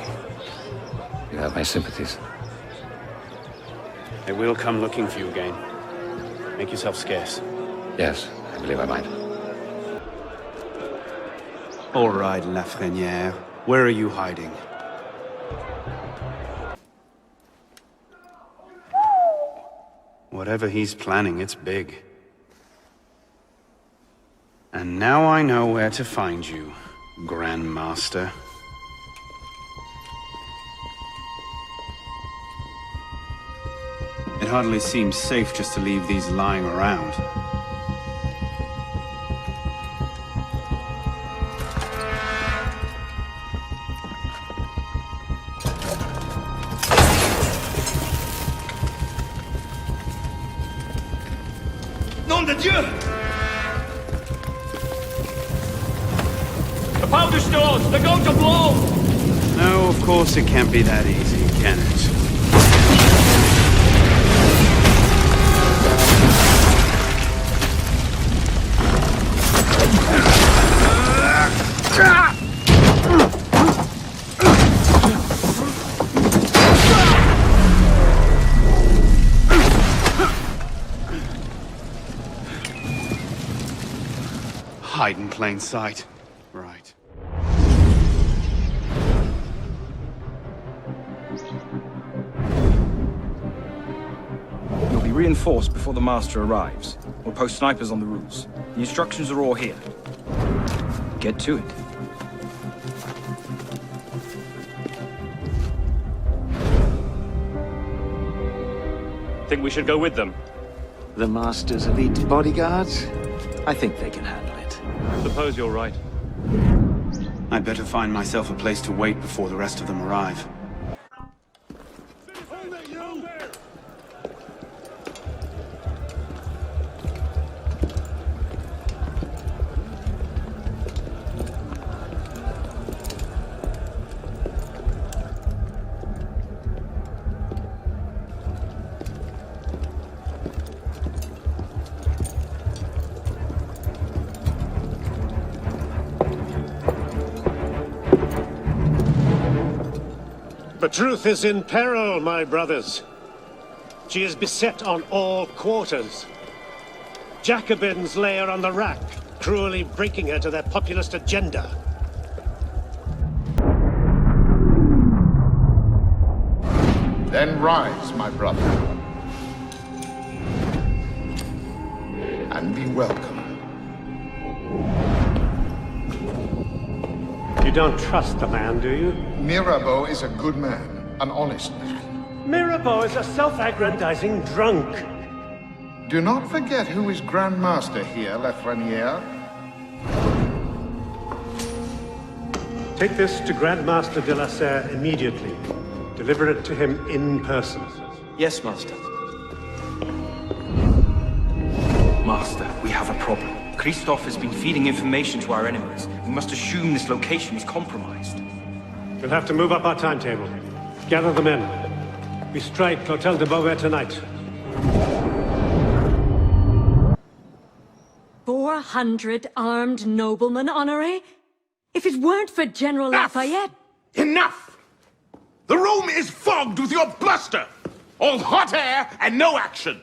You have my sympathies. They will come looking for you again. Make yourself scarce. Yes, I believe I might. All right, Lafreniere. Where are you hiding? Whatever he's planning, it's big. And now I know where to find you, Grand Master. It hardly seems safe just to leave these lying around. de Dieu! The powder stores! They're going to blow! No, of course it can't be that easy, can it? Hide in plain sight. Right. You'll be reinforced before the Master arrives. We'll post snipers on the roofs. The instructions are all here. Get to it. Think we should go with them? The Master's elite bodyguards? I think they can handle it. Suppose you're right. I'd better find myself a place to wait before the rest of them arrive. The truth is in peril, my brothers. She is beset on all quarters. Jacobins lay her on the rack, cruelly breaking her to their populist agenda. Then rise, my brother. And be welcome. You don't trust the man, do you? Mirabeau is a good man, an honest man. Mirabeau is a self-aggrandizing drunk. Do not forget who is Grand Master here, Lafreniere. Take this to Grand Master de la Serre immediately. Deliver it to him in person. Yes, Master. Master, we have a problem. Christoph has been feeding information to our enemies. We must assume this location is compromised. We'll have to move up our timetable. Gather the men. We strike Clotel de Beauvais tonight. 400 armed noblemen, Honoré? If it weren't for General Lafayette... Enough! The room is fogged with your bluster! All hot air and no action!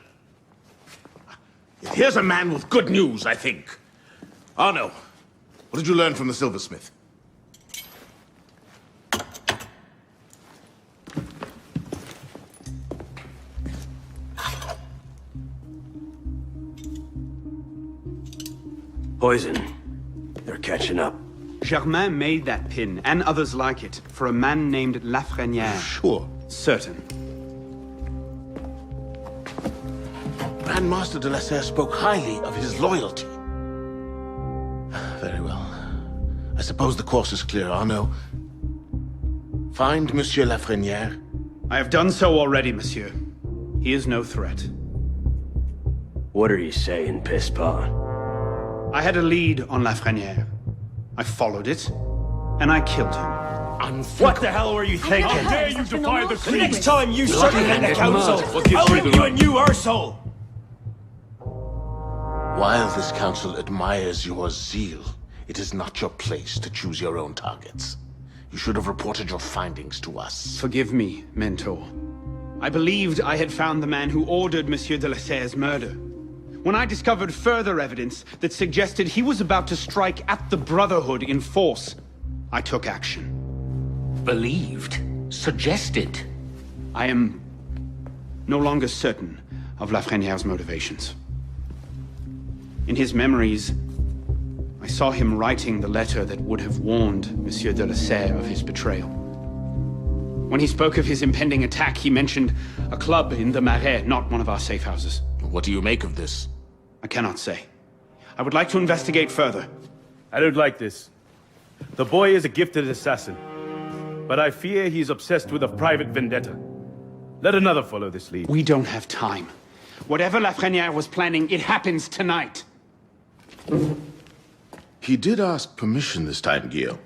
Here's a man with good news, I think. Arno, what did you learn from the silversmith? Poison. They're catching up. Germain made that pin, and others like it, for a man named Lafreniere. Sure. Certain. Grand Master de la Serre spoke highly of his loyalty. Very well. I suppose the course is clear, Arno. Find Monsieur Lafreniere. I have done so already, monsieur. He is no threat. What are you saying, Pisspot? I had a lead on Lafreniere. I followed it, and I killed him. What the hell were you thinking? How dare you defy the creed? Next time you circumvent the council, I'll rip you a new arsehole! While this council admires your zeal, it is not your place to choose your own targets. You should have reported your findings to us. Forgive me, Mentor. I believed I had found the man who ordered Monsieur de la Serre's murder. When I discovered further evidence that suggested he was about to strike at the Brotherhood in force, I took action. Believed? Suggested? I am no longer certain of Lafreniere's motivations. In his memories, I saw him writing the letter that would have warned Monsieur de la Serre of his betrayal. When he spoke of his impending attack, he mentioned a club in the Marais, not one of our safe houses. What do you make of this? I cannot say. I would like to investigate further. I don't like this. The boy is a gifted assassin, but I fear he's obsessed with a private vendetta. Let another follow this lead. We don't have time. Whatever Lafreniere was planning, it happens tonight. He did ask permission this time, Guillaume.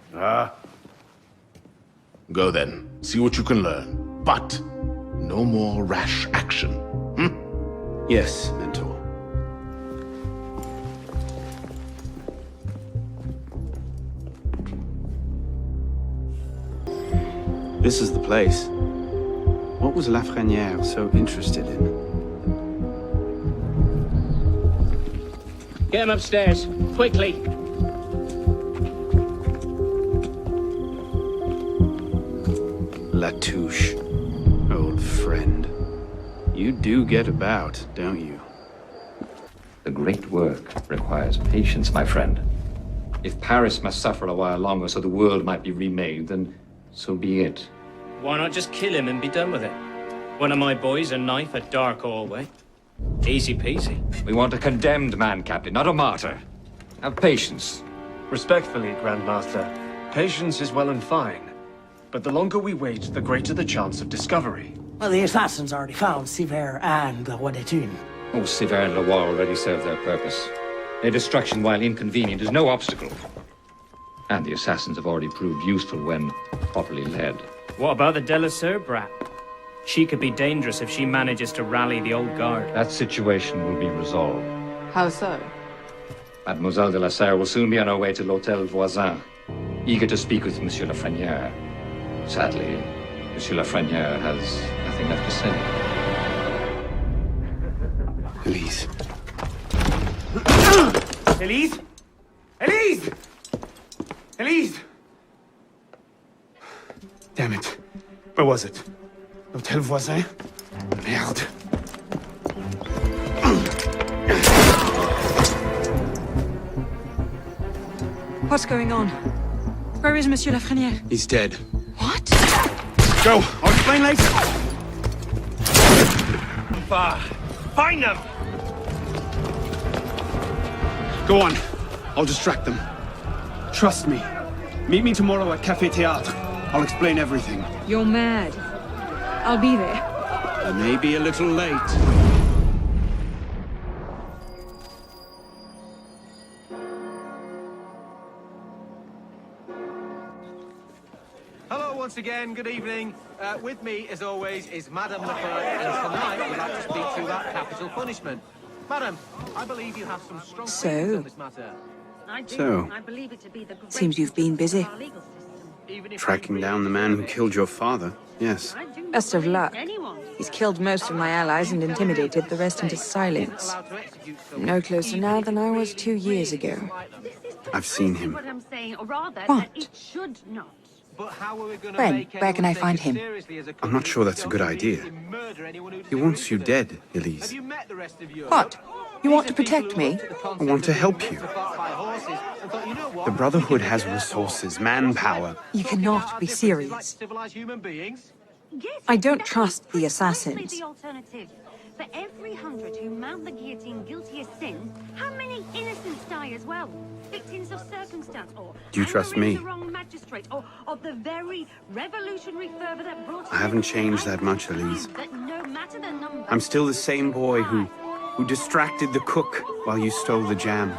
Go then. See what you can learn. But no more rash action. Yes, Mentor. This is the place. What was Lafreniere so interested in? Get him upstairs, quickly. Latouche, old friend. You do get about, don't you? The great work requires patience, my friend. If Paris must suffer a while longer so the world might be remade, then so be it. Why not just kill him and be done with it? One of my boys, a knife, a dark hallway. Easy peasy. We want a condemned man, Captain, not a martyr. Have patience. Respectfully, Grandmaster, patience is well and fine. But the longer we wait, the greater the chance of discovery. Well, the assassins already found Siver and the Wadetun. Oh, Siver and Leroy already served their purpose. Their destruction, while inconvenient, is no obstacle. And the assassins have already proved useful when properly led. What about the Delasur brat? She could be dangerous if she manages to rally the old guard. That situation will be resolved. How so? Mademoiselle de la Serre will soon be on her way to l'Hôtel Voisin, eager to speak with Monsieur Lafreniere. Sadly, Monsieur Lafreniere has nothing left to say. Elise. Elise? Elise! Elise! Damn it. Where was it? L'Hôtel Voisin? Merde. What's going on? Where is Monsieur Lafreniere? He's dead. What? Go! I'll explain later! Find them! Go on. I'll distract them. Trust me. Meet me tomorrow at Café Théâtre. I'll explain everything. You're mad. I'll be there. I may be a little late. Hello once again, good evening. With me, as always, is Madame Lefebvre, and tonight we'd like to speak to you about capital punishment. Madam, I believe you have some strong feelings on this matter. So, Seems you've been busy. tracking down the man who killed your father, yes. Best of luck. He's killed most of my allies and intimidated the rest into silence. I'm no closer now than I was 2 years ago. I've seen him. What? When? Where can I find him? I'm not sure that's a good idea. He wants you dead, Elise. What? You want to protect me? I want to help you. The Brotherhood has resources, manpower. You cannot be serious. I don't trust the assassins. For every 100 who mount the guillotine guilty of sin, how many innocents die as well? Victims of circumstance, or Do you trust me? the wrong magistrate, or of the very revolutionary fervor that brought I haven't changed that much, Elise. that no matter the number. I'm still the same boy who distracted the cook while you stole the jam.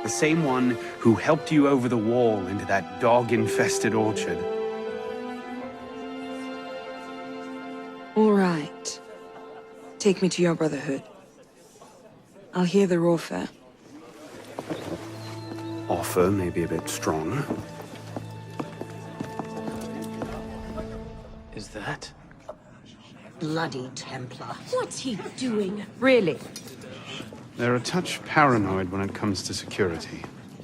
The same one who helped you over the wall into that dog-infested orchard. All right. Take me to your Brotherhood. I'll hear their offer. Offer may be a bit strong. Is that? Bloody Templar. What's he doing? Really? They're a touch paranoid when it comes to security.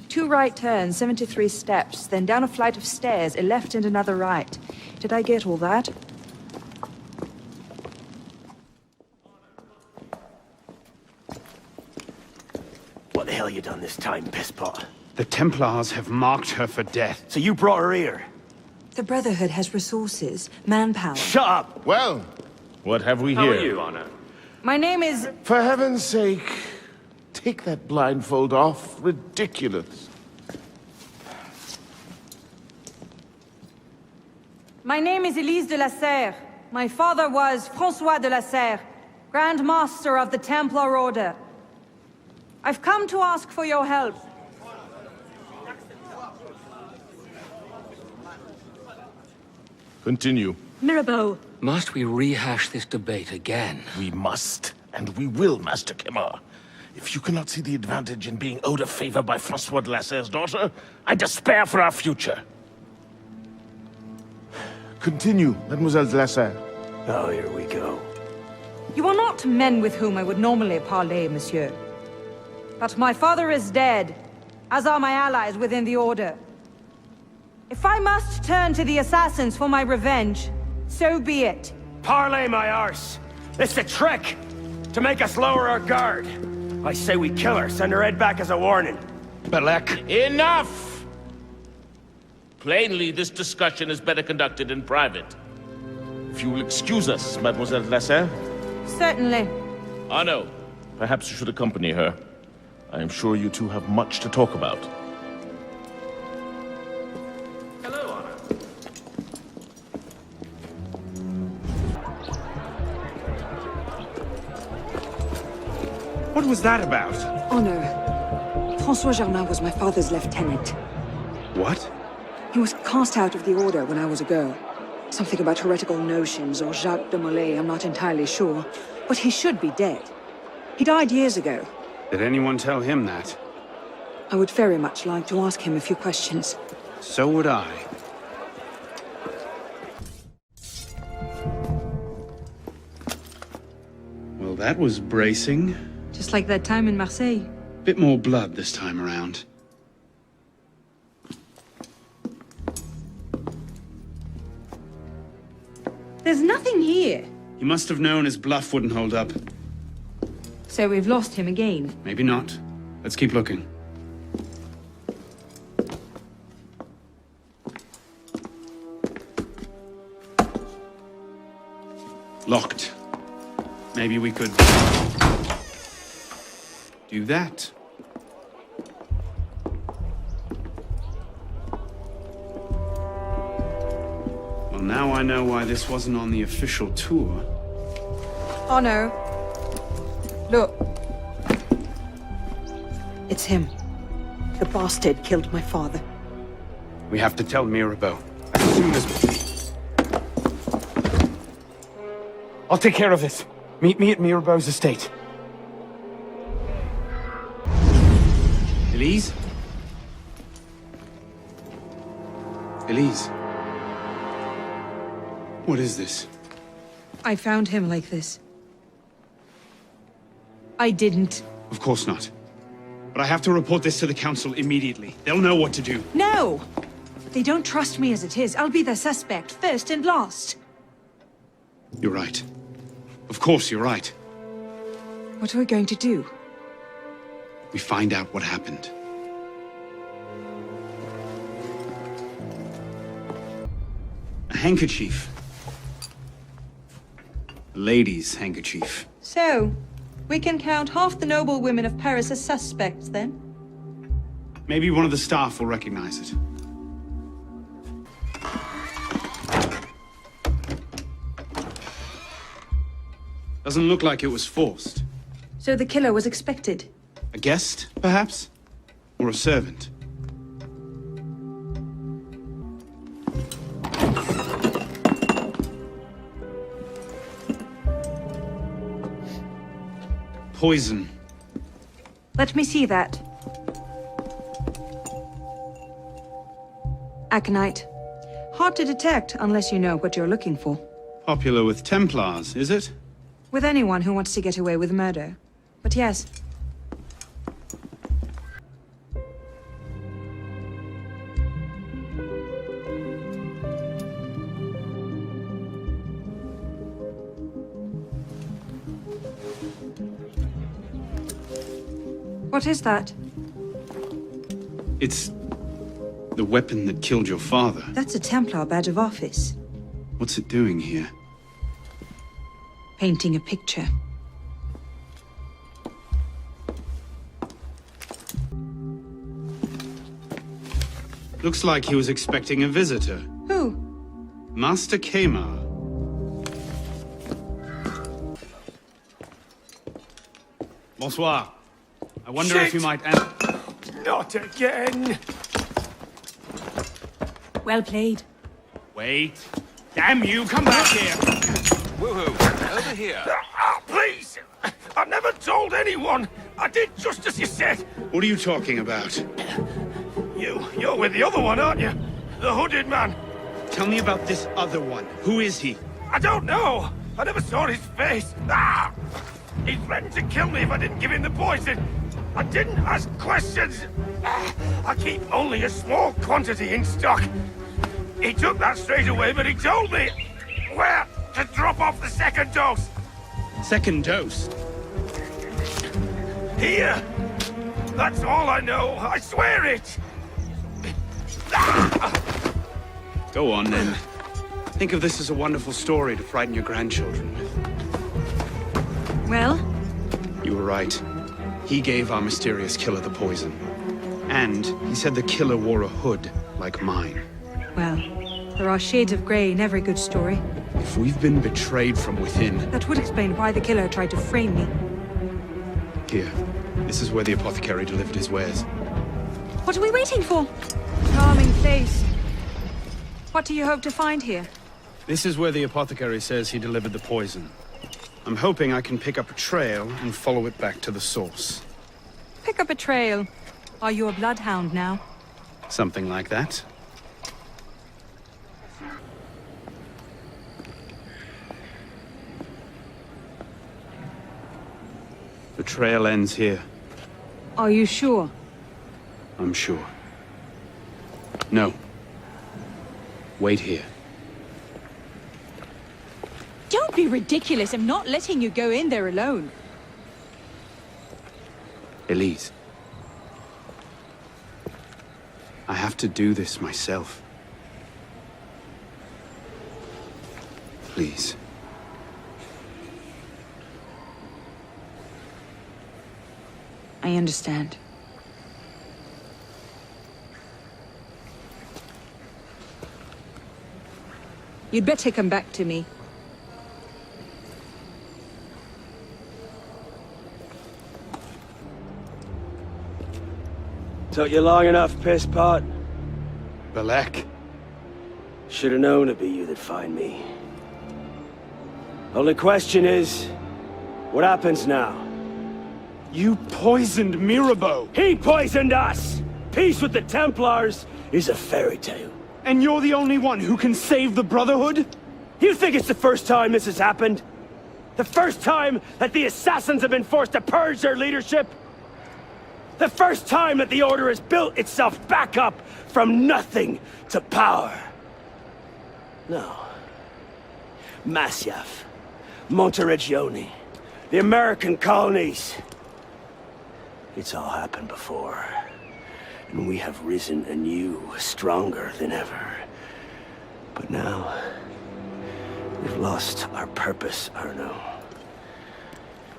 2 right turns, 73 steps, then down a flight of stairs, a left and another right. Did I get all that? What the hell you done this time, pisspot? The Templars have marked her for death. So you brought her here? The Brotherhood has resources, manpower. Shut up! Well, what have we How here? are you, Honor? My name is... For heaven's sake, take that blindfold off. Ridiculous. My name is Elise de la Serre. My father was François de la Serre. Grand Master of the Templar Order. I've come to ask for your help. Continue. Mirabeau. Must we rehash this debate again? We must, and we will, Master Kemar. If you cannot see the advantage in being owed a favor by Francois de Lasserre's daughter, I despair for our future. Continue, Mademoiselle de Lasserre. Oh, here we go. You are not men with whom I would normally parley, monsieur. But my father is dead, as are my allies within the Order. If I must turn to the assassins for my revenge, so be it. Parley, my arse! It's a trick! To make us lower our guard. I say we kill her, send her head back as a warning. Belek. Enough! Plainly, this discussion is better conducted in private. If you will excuse us, Mademoiselle de Lasserre. Certainly. Arno. Perhaps you should accompany her. I am sure you two have much to talk about. Hello, Arno. What was that about? Honor. François Germain was my father's lieutenant. What? He was cast out of the Order when I was a girl. Something about heretical notions or Jacques de Molay, I'm not entirely sure. But he should be dead. He died years ago. Did anyone tell him that? I would very much like to ask him a few questions. So would I. Well, that was bracing. Just like that time in Marseille. Bit more blood this time around. There's nothing here. He must have known his bluff wouldn't hold up. So we've lost him again. Maybe not. Let's keep looking. Locked. Maybe we could do that. Well, now I know why this wasn't on the official tour. Oh no. Look. It's him. The bastard killed my father. We have to tell Mirabeau as soon as... I'll take care of this. Meet me at Mirabeau's estate. Elise? Elise? What is this? I found him like this. I didn't. Of course not. But I have to report this to the council immediately. They'll know what to do. No! They don't trust me as it is. I'll be their suspect, first and last. You're right. Of course you're right. What are we going to do? We find out what happened. A handkerchief. A lady's handkerchief. So, we can count half the noble women of Paris as suspects, then? Maybe one of the staff will recognize it. Doesn't look like it was forced. So the killer was expected? A guest, perhaps? Or a servant? Poison. Let me see that. Aconite. Hard to detect unless you know what you're looking for. Popular with Templars, is it? With anyone who wants to get away with murder. But yes. What is that? It's the weapon that killed your father. That's a Templar badge of office. What's it doing here? Painting a picture. Looks like he was expecting a visitor. Who? Master Kemar. Bonsoir. I wonder if you might answer. Not again! Well played. Wait. Damn you, come back here! Woohoo! Over here. Please! I never told anyone! I did just as you said! What are you talking about? You're with the other one, aren't you? The hooded man. Tell me about this other one. Who is he? I don't know! I never saw his face! Ah! He threatened to kill me if I didn't give him the poison! I didn't ask questions! Ah! I keep only a small quantity in stock. He took that straight away, but he told me where to drop off the second dose! Second dose? Here! That's all I know, I swear it! Go on, then. Think of this as a wonderful story to frighten your grandchildren with. Well? You were right. He gave our mysterious killer the poison. And he said the killer wore a hood, like mine. Well, there are shades of grey in every good story. If we've been betrayed from within... That would explain why the killer tried to frame me. Here. This is where the apothecary delivered his wares. What are we waiting for? Charming place. What do you hope to find here? This is where the apothecary says he delivered the poison. I'm hoping I can pick up a trail and follow it back to the source. Pick up a trail. Are you a bloodhound now? Something like that. The trail ends here. Are you sure? I'm sure. No. Wait here. Don't be ridiculous. I'm not letting you go in there alone. Elise. I have to do this myself. Please. I understand. You'd better come back to me. Took you long enough, piss pot. Belek. Should've known it'd be you that'd find me. Only question is, what happens now? You poisoned Mirabeau! He poisoned us! Peace with the Templars is a fairy tale. And you're the only one who can save the Brotherhood? You think it's the first time this has happened? The first time that the Assassins have been forced to purge their leadership? The first time that the Order has built itself back up from nothing to power? No. Masyaf, Monteregione, the American colonies. It's all happened before. And we have risen anew, stronger than ever. But now, we've lost our purpose, Arno.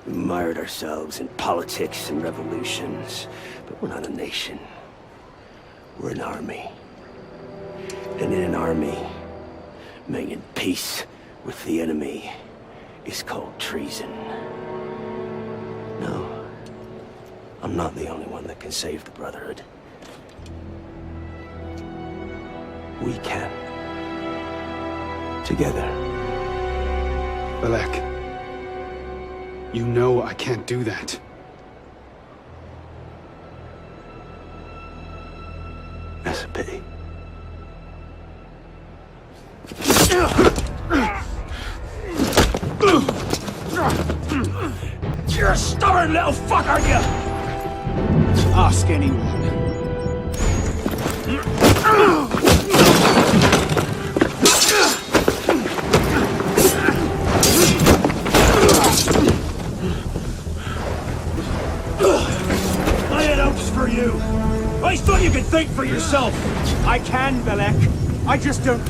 We mired ourselves in politics and revolutions, but we're not a nation. We're an army. And in an army, making peace with the enemy is called treason. No, I'm not the only one that can save the Brotherhood. We can. Together. Belek. You know I can't do that. That's a pity. You're a stubborn little fuck, aren't you? Ask anyone. I had hopes for you. I thought you could think for yourself. I can, Belek. I just don't...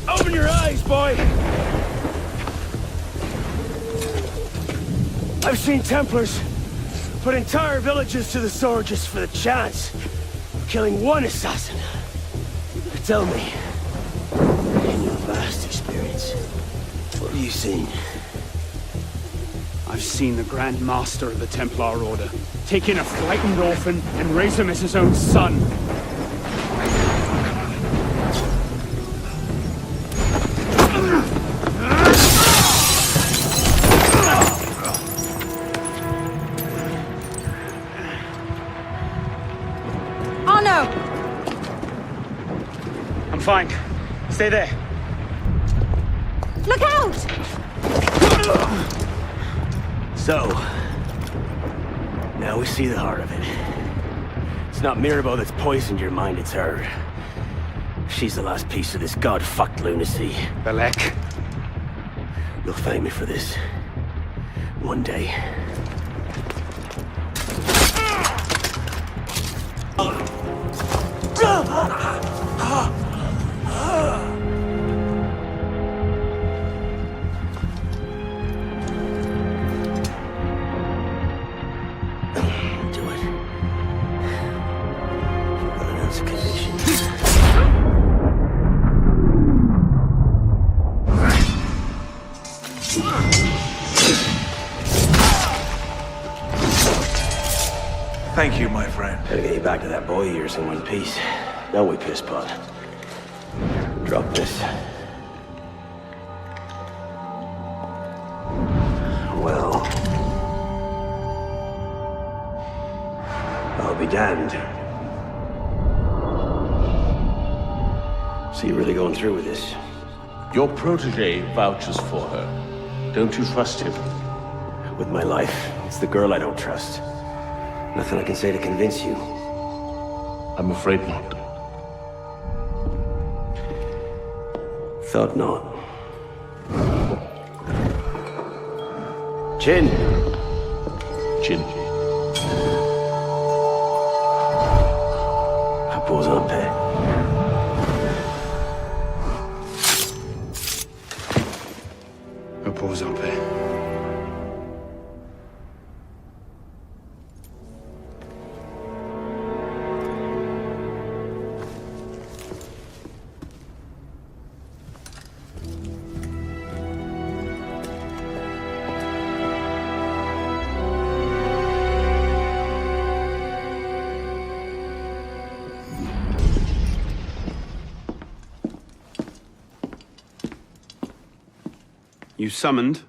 Open your eyes, boy! I've seen Templars put entire villages to the sword just for the chance of killing one assassin. Tell me, can you Prince. What have you seen? I've seen the Grand Master of the Templar Order take in a frightened orphan and raise him as his own son. Oh no! I'm fine. Stay there. Look out! So, now we see the heart of it. It's not Mirabeau that's poisoned your mind, it's her. She's the last piece of this god-fucked lunacy. Belek. You'll thank me for this. One day. Thank you, my friend. Gotta get you back to that boy of yours in one piece. Don't we, pisspot? Drop this. Well... I'll be damned. So you're really going through with this? Your protege vouches for her. Don't you trust him? With my life, it's the girl I don't trust. Nothing I can say to convince you. I'm afraid not. Thought not. Chin. Chin. Repose en paix. Repose en paix. You summoned?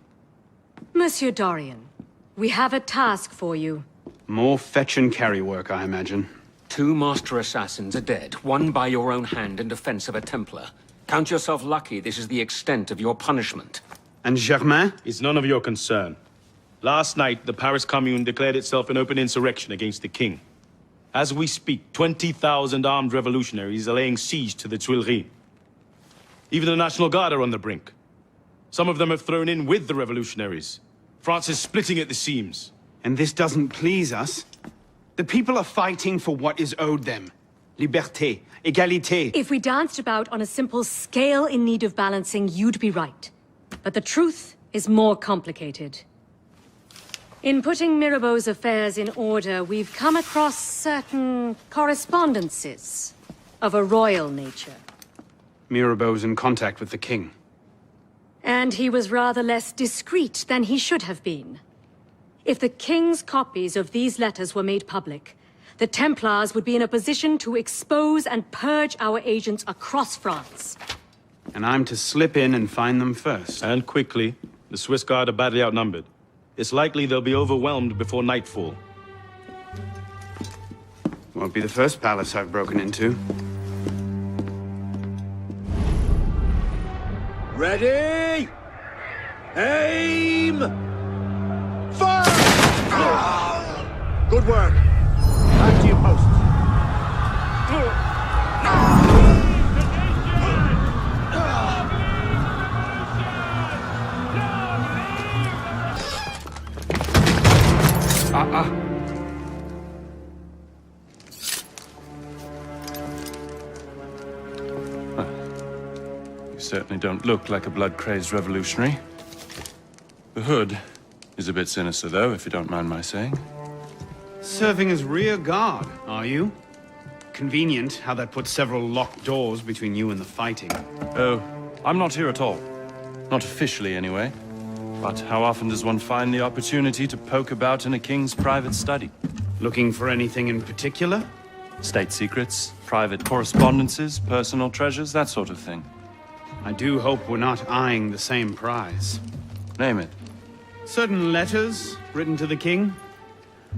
Monsieur Dorian, we have a task for you. More fetch and carry work, I imagine. 2 master assassins are dead, one by your own hand in defense of a Templar. Count yourself lucky this is the extent of your punishment. And Germain? It's none of your concern. Last night, the Paris Commune declared itself an open insurrection against the king. As we speak, 20,000 armed revolutionaries are laying siege to the Tuileries. Even the National Guard are on the brink. Some of them have thrown in with the revolutionaries. France is splitting at the seams. And this doesn't please us? The people are fighting for what is owed them. Liberté, égalité. If we danced about on a simple scale in need of balancing, you'd be right. But the truth is more complicated. In putting Mirabeau's affairs in order, we've come across certain correspondences of a royal nature. Mirabeau's in contact with the king. And he was rather less discreet than he should have been. If the king's copies of these letters were made public, the Templars would be in a position to expose and purge our agents across France. And I'm to slip in and find them first. And quickly. The Swiss Guard are badly outnumbered. It's likely they'll be overwhelmed before nightfall. Won't be the first palace I've broken into. Ready? Aim! Fire! Good work. Back to your posts. You certainly don't look like a blood-crazed revolutionary. The hood is a bit sinister, though, if you don't mind my saying. Serving as rear guard, are you? Convenient how that puts several locked doors between you and the fighting. Oh, I'm not here at all. Not officially, anyway. But how often does one find the opportunity to poke about in a king's private study? Looking for anything in particular? State secrets, private correspondences, personal treasures, that sort of thing. I do hope we're not eyeing the same prize. Name it. Certain letters written to the king,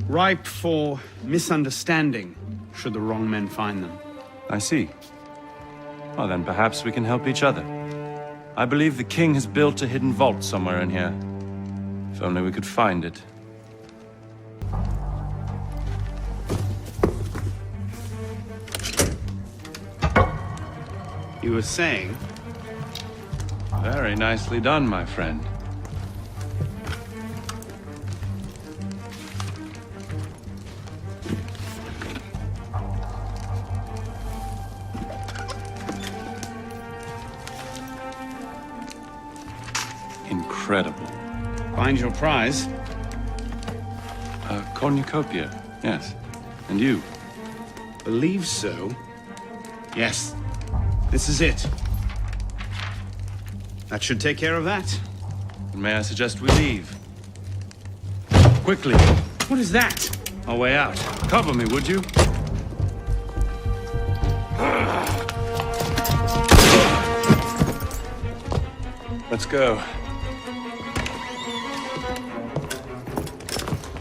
ripe for misunderstanding, should the wrong men find them. I see. Well, then perhaps we can help each other. I believe the king has built a hidden vault somewhere in here. If only we could find it. You were saying? Very nicely done, my friend. Incredible. Find your prize? A cornucopia, yes. And you? Believe so. Yes. This is it. That should take care of that. And may I suggest we leave? Quickly. What is that? Our way out. Cover me, would you? Let's go.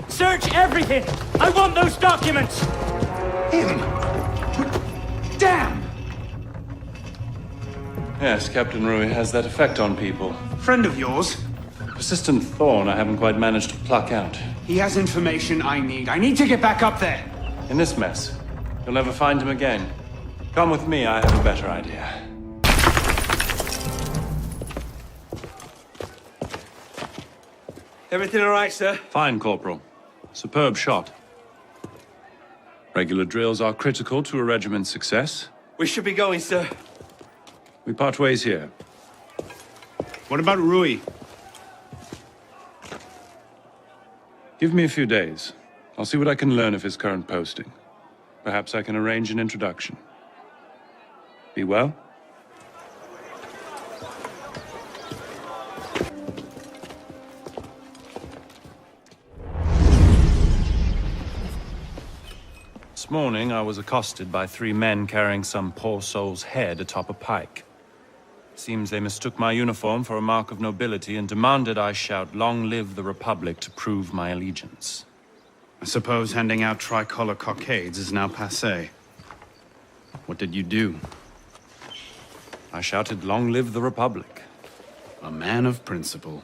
Search everything! I want those documents! Him! Damn! Yes, Captain Rui has that effect on people. Friend of yours? Persistent thorn I haven't quite managed to pluck out. He has information I need. I need to get back up there. In this mess, you'll never find him again. Come with me, I have a better idea. Everything all right, sir? Fine, Corporal. Superb shot. Regular drills are critical to a regiment's success. We should be going, sir. We part ways here. What about Rui? Give me a few days. I'll see what I can learn of his current posting. Perhaps I can arrange an introduction. Be well? This morning, I was accosted by 3 men carrying some poor soul's head atop a pike. Seems they mistook my uniform for a mark of nobility and demanded I shout, "Long live the Republic," to prove my allegiance. I suppose handing out tricolor cockades is now passé. What did you do? I shouted, "Long live the Republic." A man of principle.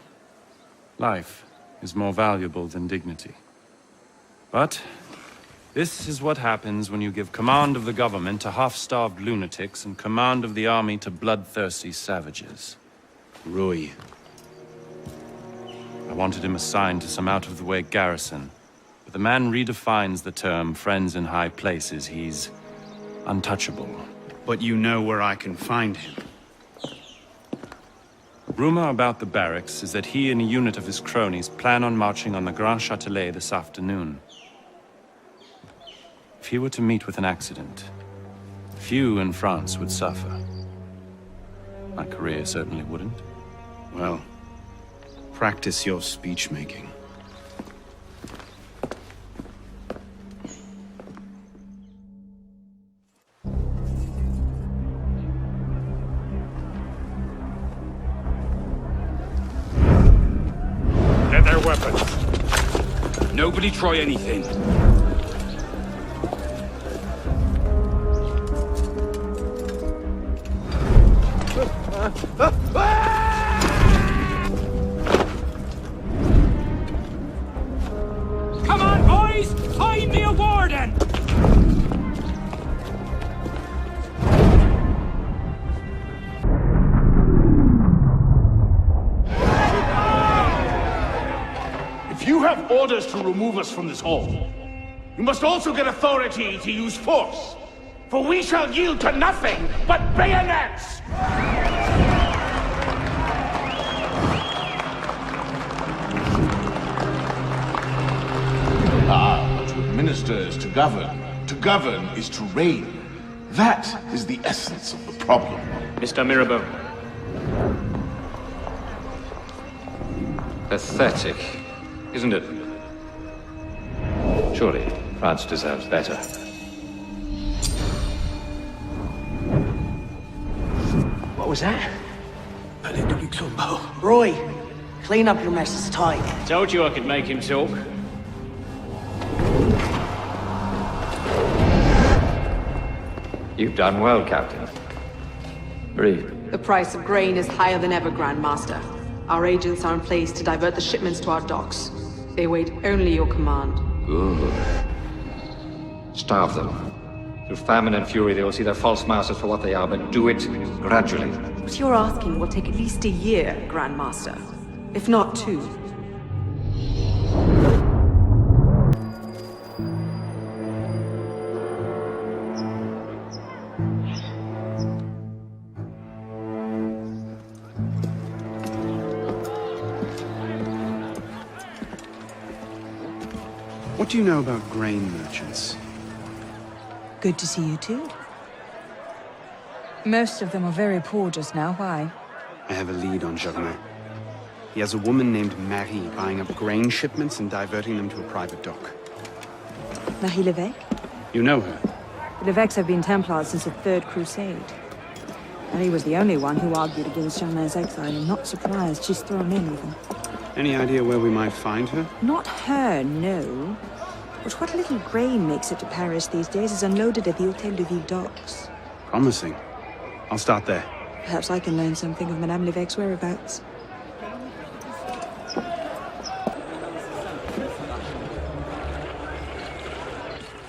Life is more valuable than dignity. But this is what happens when you give command of the government to half-starved lunatics and command of the army to bloodthirsty savages. Rui. I wanted him assigned to some out-of-the-way garrison, but the man redefines the term friends in high places. He's untouchable. But you know where I can find him. Rumor about the barracks is that he and a unit of his cronies plan on marching on the Grand Châtelet this afternoon. If he were to meet with an accident, few in France would suffer. My career certainly wouldn't. Well, practice your speech-making. Get their weapons. Nobody try anything. Come on, boys! Find me a warden! If you have orders to remove us from this hall, you must also get authority to use force. For we shall yield to nothing but bayonets! Ah, to administer is to govern. To govern is to reign. That is the essence of the problem. Mr. Mirabeau. Pathetic, isn't it? Surely France deserves better. What was that? Palais de Luxembourg. Roy, clean up your mess. It's tight. Told you I could make him talk. You've done well, Captain. Read. The price of grain is higher than ever, Grand Master. Our agents are in place to divert the shipments to our docks. They wait only your command. Good. Starve them. Through famine and fury, they will see their false masters for what they are, but do it gradually. What you're asking will take at least a year, Grand Master. If not 2. What do you know about grain merchants? Good to see you too. Most of them are very poor just now. Why? I have a lead on Germain. He has a woman named Marie buying up grain shipments and diverting them to a private dock. Marie Levesque? You know her? The Levesques have been Templars since the Third Crusade. Marie was the only one who argued against Germain's exile. I'm not surprised she's thrown in with him. Any idea where we might find her? Not her, no. But what little grain makes it to Paris these days is unloaded at the Hôtel de Ville docks. Promising. I'll start there. Perhaps I can learn something of Madame Levesque's whereabouts.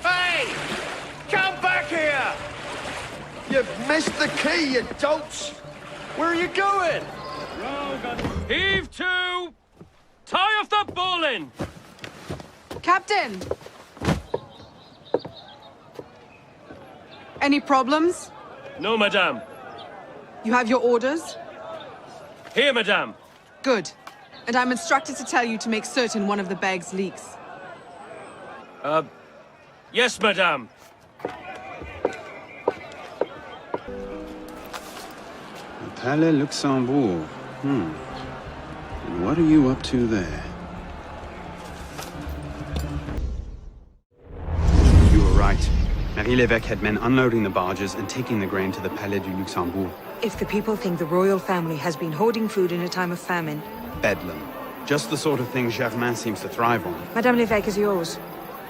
Hey! Come back here! You've missed the key, you dolts! Where are you going? Heave to! Tie off the bowline! Captain! Any problems? No, madame. You have your orders? Here, madame. Good. And I'm instructed to tell you to make certain one of the bags leaks. Yes, madame. Palais Luxembourg. And what are you up to there? You were right. Marie Levesque had men unloading the barges and taking the grain to the Palais du Luxembourg. If the people think the royal family has been hoarding food in a time of famine... Bedlam. Just the sort of thing Germain seems to thrive on. Madame Levesque is yours.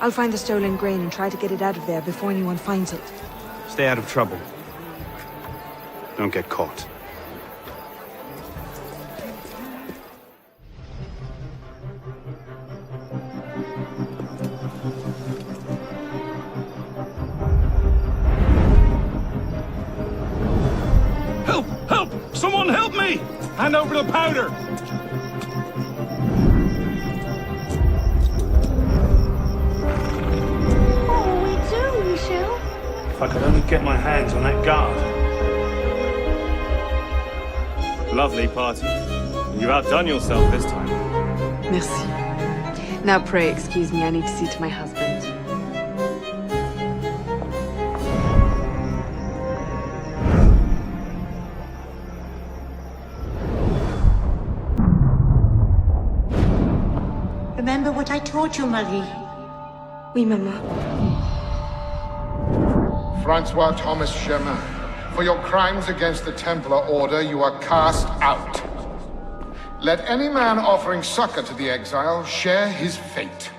I'll find the stolen grain and try to get it out of there before anyone finds it. Stay out of trouble. Don't get caught. Help! Help! Someone help me! Hand over the powder! What will we do, Michel? If I could only get my hands on that guard. Lovely party. You've outdone yourself this time. Merci. Now pray excuse me, I need to see to my husband. Remember what I taught you, Marie? Oui, Mama. Francois Thomas Germain, for your crimes against the Templar Order, you are cast out. Let any man offering succor to the exile share his fate.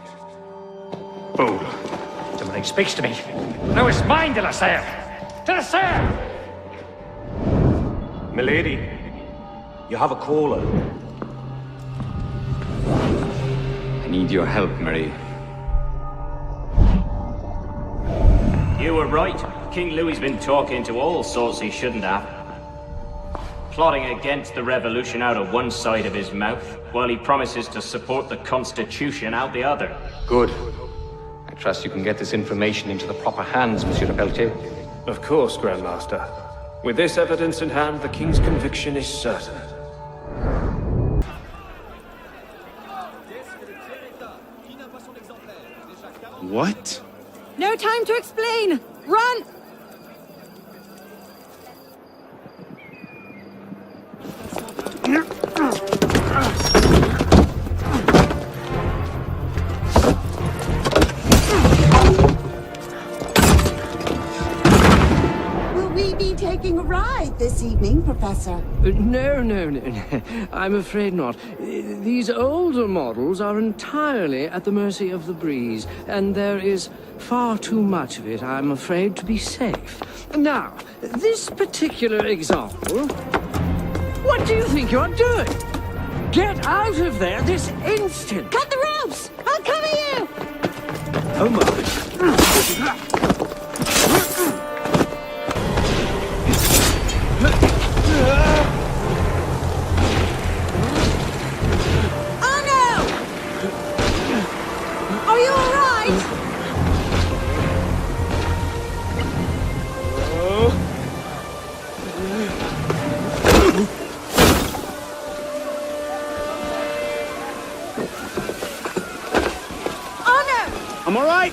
Fool. Somebody speaks to me. No, it's mine, de la Serre! De la Serre! Milady, you have a caller. I need your help, Marie. You were right. King Louis's been talking to all sorts he shouldn't have. Plotting against the revolution out of one side of his mouth, while he promises to support the Constitution out the other. Good. I trust you can get this information into the proper hands, Monsieur de Pelletier. Of course, Grandmaster. With this evidence in hand, the King's conviction is certain. What? No time to explain! Run! late this evening, Professor? No. I'm afraid not. These older models are entirely at the mercy of the breeze, and there is far too much of it, I'm afraid, to be safe. Now, this particular example... What do you think you're doing? Get out of there this instant! Cut the ropes! I'll cover you! Oh my... Oh no! Are you all right? I'm all right.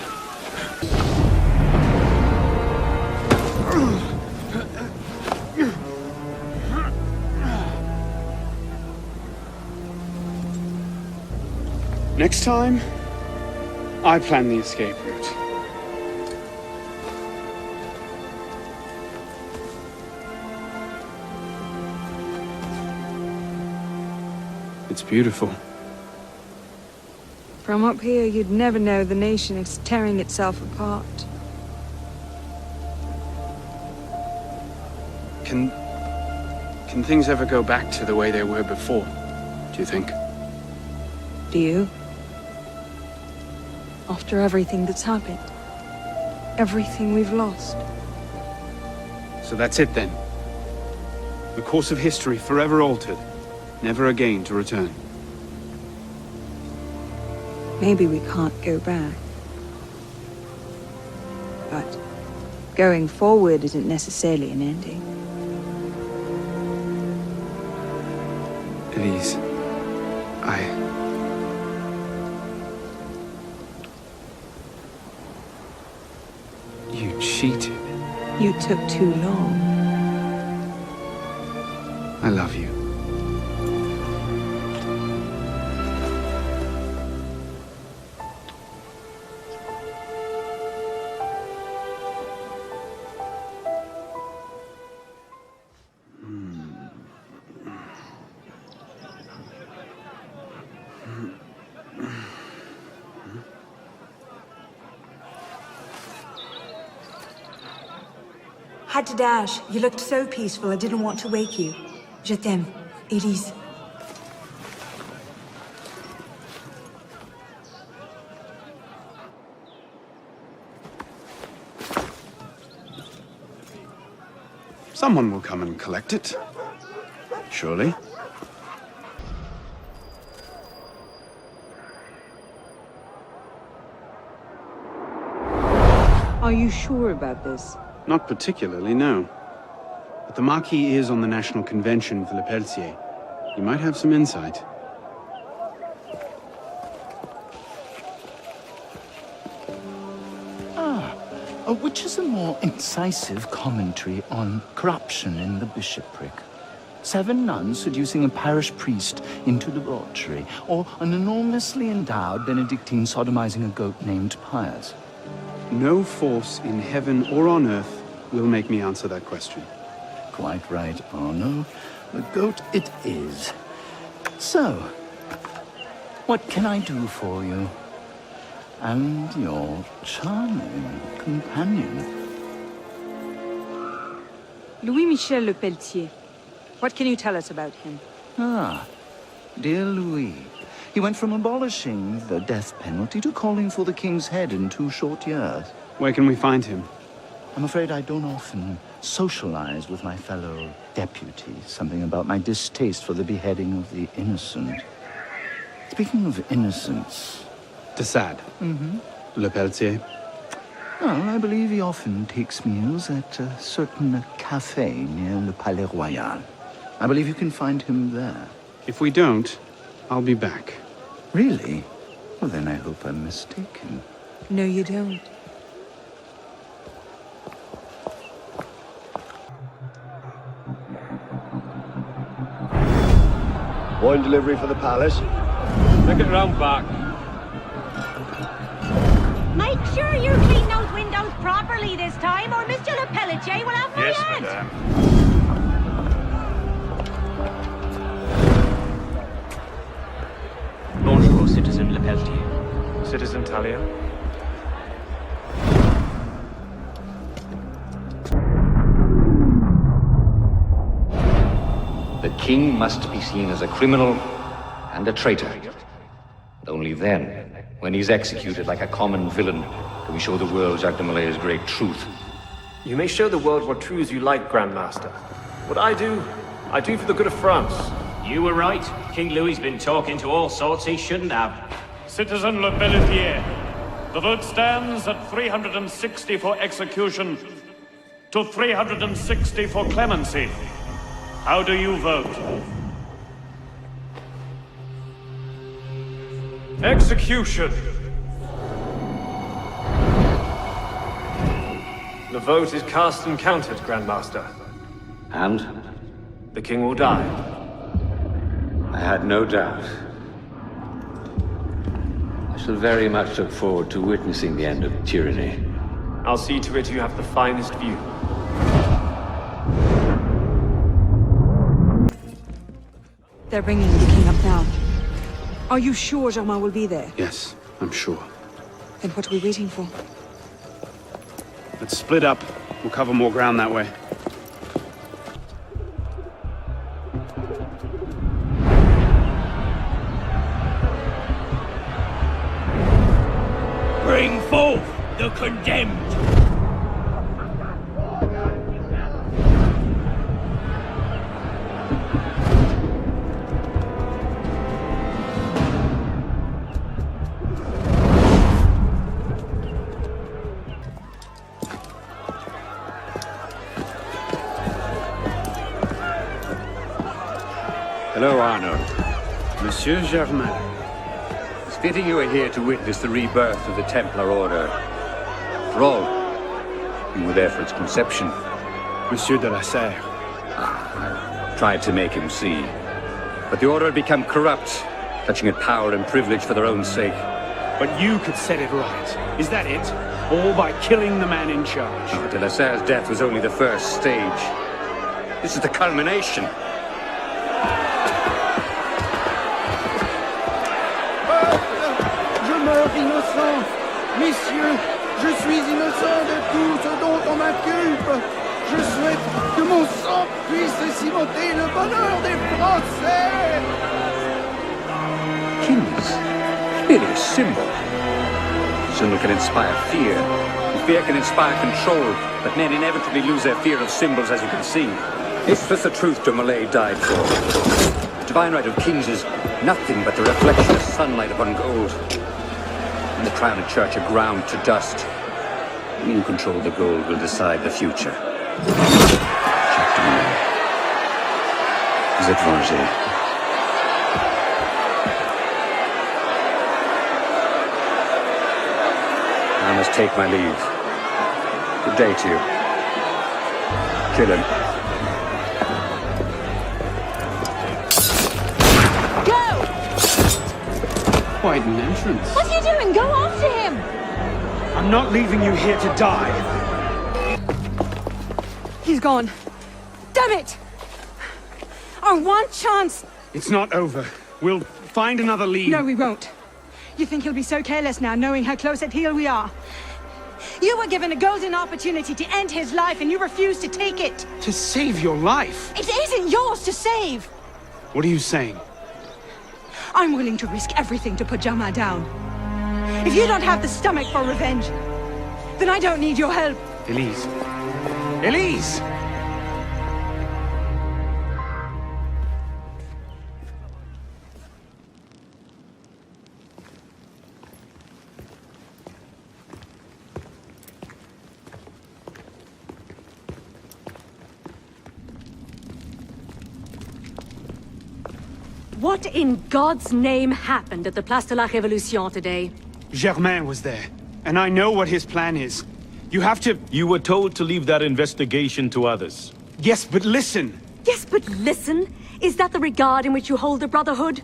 Next time, I plan the escape route. It's beautiful. From up here, you'd never know the nation is tearing itself apart. Can things ever go back to the way they were before, do you think? Do you? After everything that's happened. Everything we've lost. So that's it then. The course of history forever altered, never again to return. Maybe we can't go back. But going forward isn't necessarily an ending. Elise, You cheated. You took too long. I love you. Had to dash. You looked so peaceful, I didn't want to wake you. Je t'aime, Elise. Someone will come and collect it. Surely. Are you sure about this? Not particularly, no. But the Marquis is on the National Convention for Le Pelletier. He might have some insight. Which is a more incisive commentary on corruption in the bishopric? 7 nuns seducing a parish priest into debauchery, or an enormously endowed Benedictine sodomizing a goat named Pius? No force in heaven or on earth will make me answer that question. Quite right, Arno. The goat it is. So, what can I do for you? And your charming companion. Louis-Michel Le Pelletier. What can you tell us about him? Ah, dear Louis. He went from abolishing the death penalty to calling for the king's head in 2 short years. Where can we find him? I'm afraid I don't often socialize with my fellow deputies. Something about my distaste for the beheading of the innocent. Speaking of innocence... De Sade. Le Pelletier. Well, I believe he often takes meals at a certain cafe near Le Palais Royal. I believe you can find him there. If we don't, I'll be back. Really? Well, then I hope I'm mistaken. No, you don't. Wine delivery for the palace. Take it round back. Make sure you clean those windows properly this time, or Mr. Le Pelletier will have my head. Yes, madame. Bonjour, Citizen Lepeltier. Citizen Talia? The king must be seen as a criminal and a traitor. And only then, when he's executed like a common villain, can we show the world Jacques de Malay's great truth. You may show the world what truths you like, Grandmaster. What I do for the good of France. You were right. King Louis's been talking to all sorts he shouldn't have. Citizen Le Pelletier, the vote stands at 360 for execution to 360 for clemency. How do you vote? Execution! The vote is cast and counted, Grandmaster. And? The king will die. I had no doubt. I shall very much look forward to witnessing the end of tyranny. I'll see to it you have the finest view. They're bringing the king up now. Are you sure Germain will be there? Yes, I'm sure. Then what are we waiting for? Let's split up. We'll cover more ground that way. Bring forth the condemned! Hello, Arnold. Monsieur Germain. It's fitting you are here to witness the rebirth of the Templar Order. After all, you were there for its conception. Monsieur de la Serre. I tried to make him see. But the Order had become corrupt, clutching at power and privilege for their own sake. But you could set it right. Is that it? All by killing the man in charge? De la Serre's death was only the first stage. This is the culmination. Je meurs innocent. Messieurs, je suis innocent de tout ce dont on m'inculpe. Je souhaite que mon sang puisse cimenter le bonheur des Français. Kings, merely a symbol. Symbol can inspire fear, and fear can inspire control, but men inevitably lose their fear of symbols, as you can see. This was the truth de Molay died for. The divine right of kings is nothing but the reflection of sunlight upon gold. When the crown and church are ground to dust, we who control the gold will decide the future. Jacques de Molay. Vous êtes vengé. I must take my leave. Good day to you. Kill him. Quite an entrance. What are you doing? Go after him! I'm not leaving you here to die. He's gone. Damn it! Our one chance! It's not over. We'll find another lead. No, we won't. You think he'll be so careless now, knowing how close at heel we are? You were given a golden opportunity to end his life, and you refused to take it. To save your life? It isn't yours to save! What are you saying? I'm willing to risk everything to put Germain down. If you don't have the stomach for revenge, then I don't need your help. Elise. Elise! What in God's name happened at the Place de la Révolution today? Germain was there, and I know what his plan is. You have to... You were told to leave that investigation to others. Yes, but listen! Yes, but listen? Is that the regard in which you hold the Brotherhood?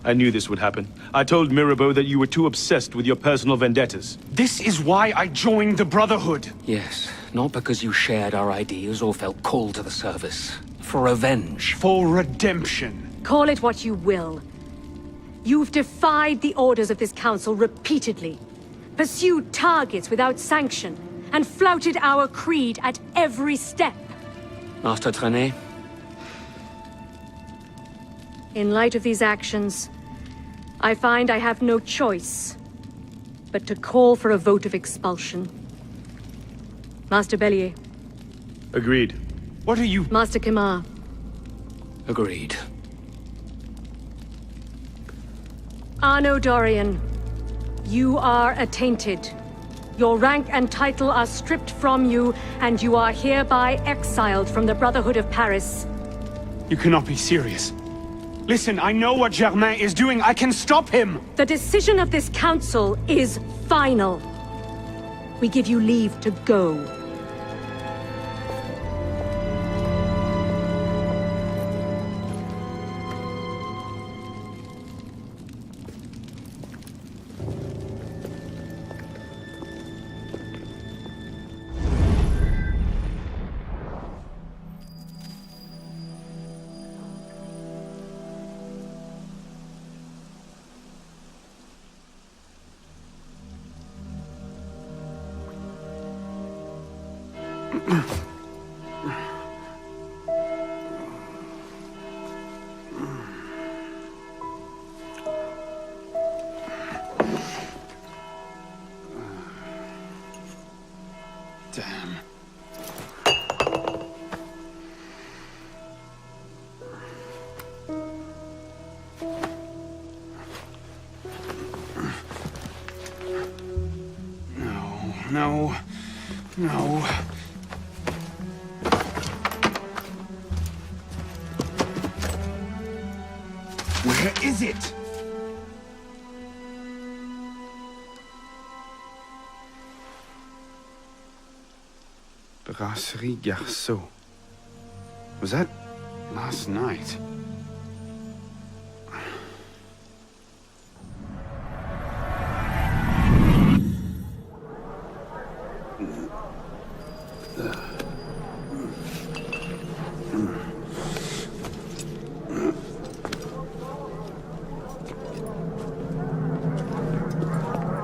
I knew this would happen. I told Mirabeau that you were too obsessed with your personal vendettas. This is why I joined the Brotherhood. Yes, not because you shared our ideas or felt called to the service. For revenge. For redemption. Call it what you will. You've defied the orders of this council repeatedly, pursued targets without sanction, and flouted our creed at every step. Master Trenet? In light of these actions, I find I have no choice but to call for a vote of expulsion. Master Bellier. Agreed. What are you... Master Kimar. Agreed. Arno Dorian, you are attainted. Your rank and title are stripped from you, and you are hereby exiled from the Brotherhood of Paris. You cannot be serious. Listen, I know what Germain is doing. I can stop him! The decision of this council is final. We give you leave to go. Damn. No. Where is it? Brasserie Garceau. Was that last night?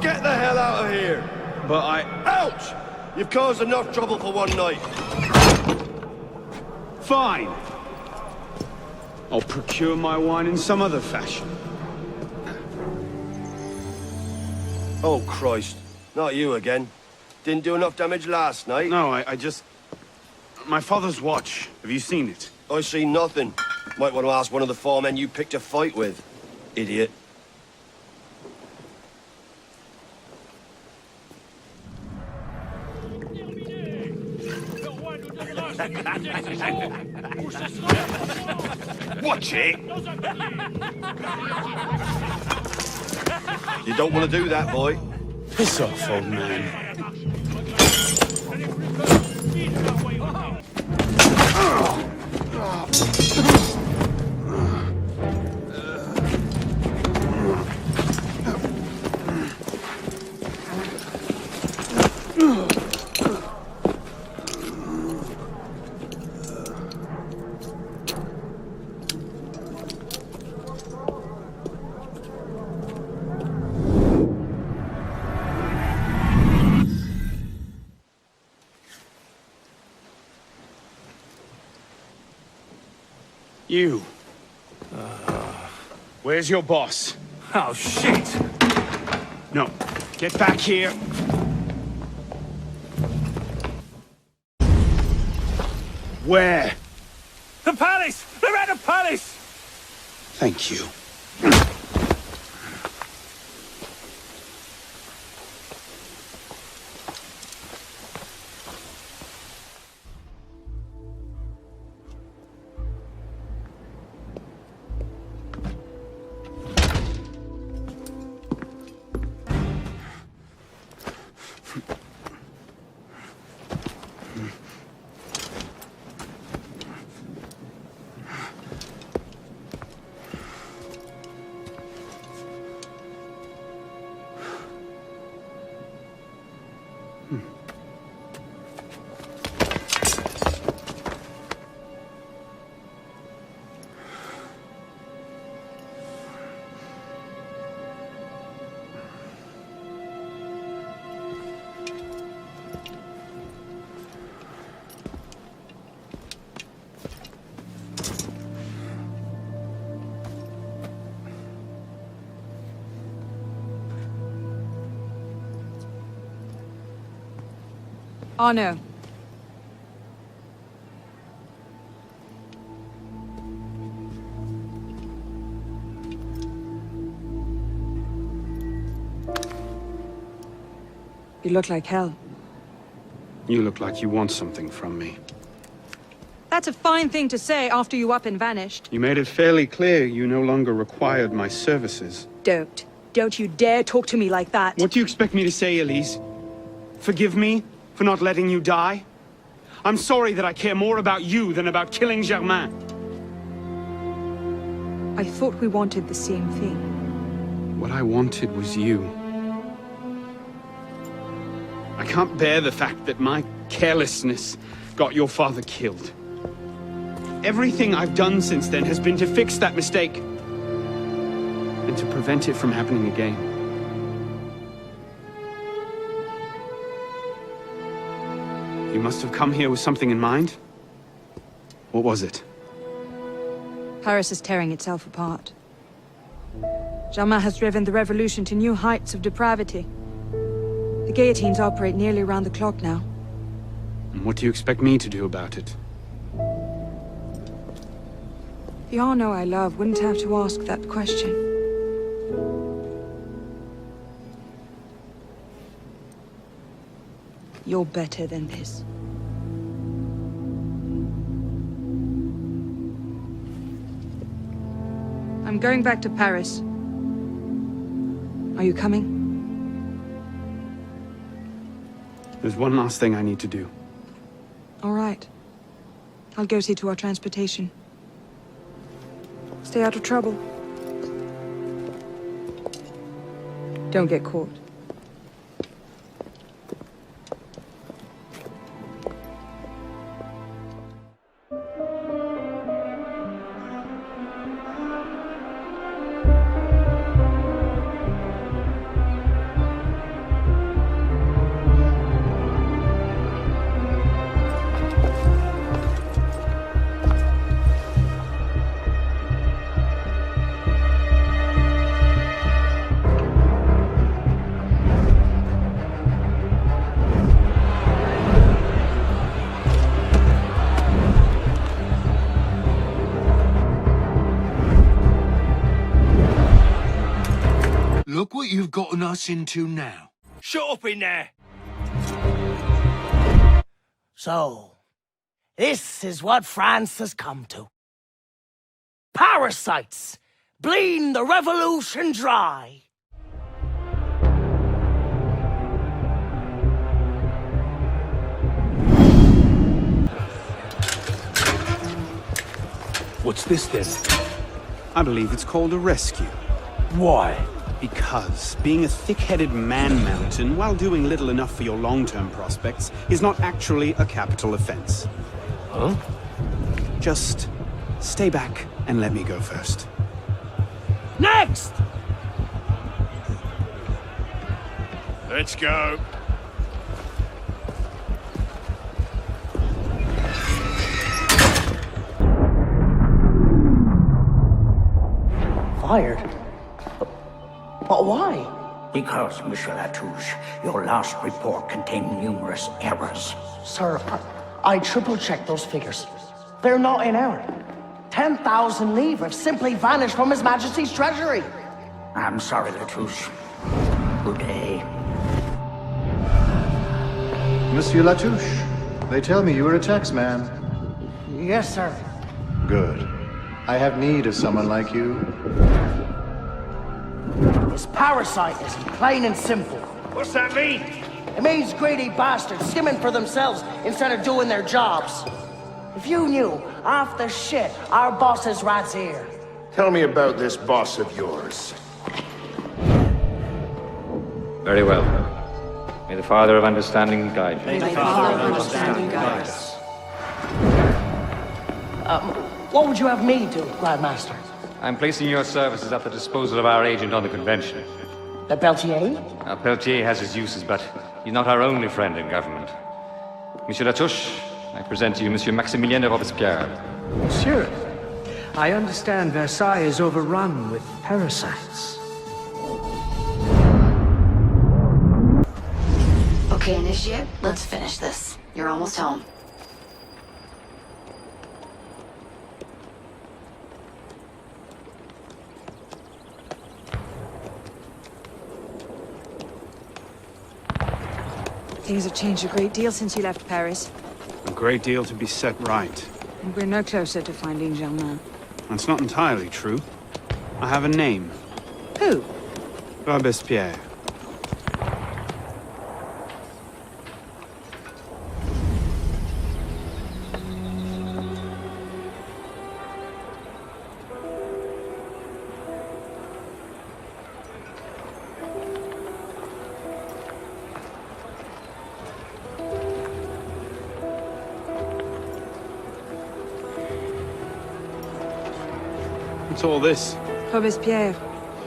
Get the hell out of here! But Ouch! You've caused enough trouble for one night. Fine. I'll procure my wine in some other fashion. Oh, Christ. Not you again. Didn't do enough damage last night. No, I just... My father's watch. Have you seen it? I seen nothing. Might want to ask one of the four men you picked a fight with. Idiot. Watch it! You don't want to do that, boy. Piss off, old man. You. Where's your boss? Oh, shit! No. Get back here. Where? The palace! They're at the palace! Thank you. Arno. You look like hell. You look like you want something from me. That's a fine thing to say after you up and vanished. You made it fairly clear you no longer required my services. Don't. Don't you dare talk to me like that. What do you expect me to say, Elise? Forgive me for not letting you die? I'm sorry that I care more about you than about killing Germain. I thought we wanted the same thing. What I wanted was you. I can't bear the fact that my carelessness got your father killed. Everything I've done since then has been to fix that mistake. And to prevent it from happening again. You must have come here with something in mind. What was it? Paris is tearing itself apart. Germain has driven the revolution to new heights of depravity. The guillotines operate nearly around the clock now. And what do you expect me to do about it? The Arno I love wouldn't have to ask that question. You're better than this. I'm going back to Paris. Are you coming? There's one last thing I need to do. All right. I'll go see to our transportation. Stay out of trouble. Don't get caught. Look what you've gotten us into now. Shut up in there! So, this is what France has come to. Parasites, bleeding the revolution dry. What's this then? I believe it's called a rescue. Why? Because being a thick-headed man-mountain, while doing little enough for your long-term prospects, is not actually a capital offense. Huh? Just stay back and let me go first. Next! Let's go. Fired? But why? Because, Monsieur Latouche, your last report contained numerous errors. Sir, I triple-checked those figures. They're not in error. 10,000 livres simply vanished from His Majesty's treasury. I'm sorry, Latouche. Good day. Monsieur Latouche, they tell me you are a taxman. Yes, sir. Good. I have need of someone like you. It's parasitism, plain and simple. What's that mean? It means greedy bastards skimming for themselves instead of doing their jobs. If you knew half the shit our bosses rats here. Tell me about this boss of yours. Very well. May the Father of Understanding guide you. May the Father of Understanding guide us. What would you have me do, Grand Master? I'm placing your services at the disposal of our agent on the convention. The Peltier? Now, Peltier has his uses, but he's not our only friend in government. Monsieur Latouche, I present to you Monsieur Maximilien de Robespierre. Monsieur, I understand Versailles is overrun with parasites. Okay, Initiate, let's finish this. You're almost home. Things have changed a great deal since you left Paris. A great deal to be set right. And we're no closer to finding Germain. That's not entirely true. I have a name. Who? Robespierre. What's all this? Robespierre.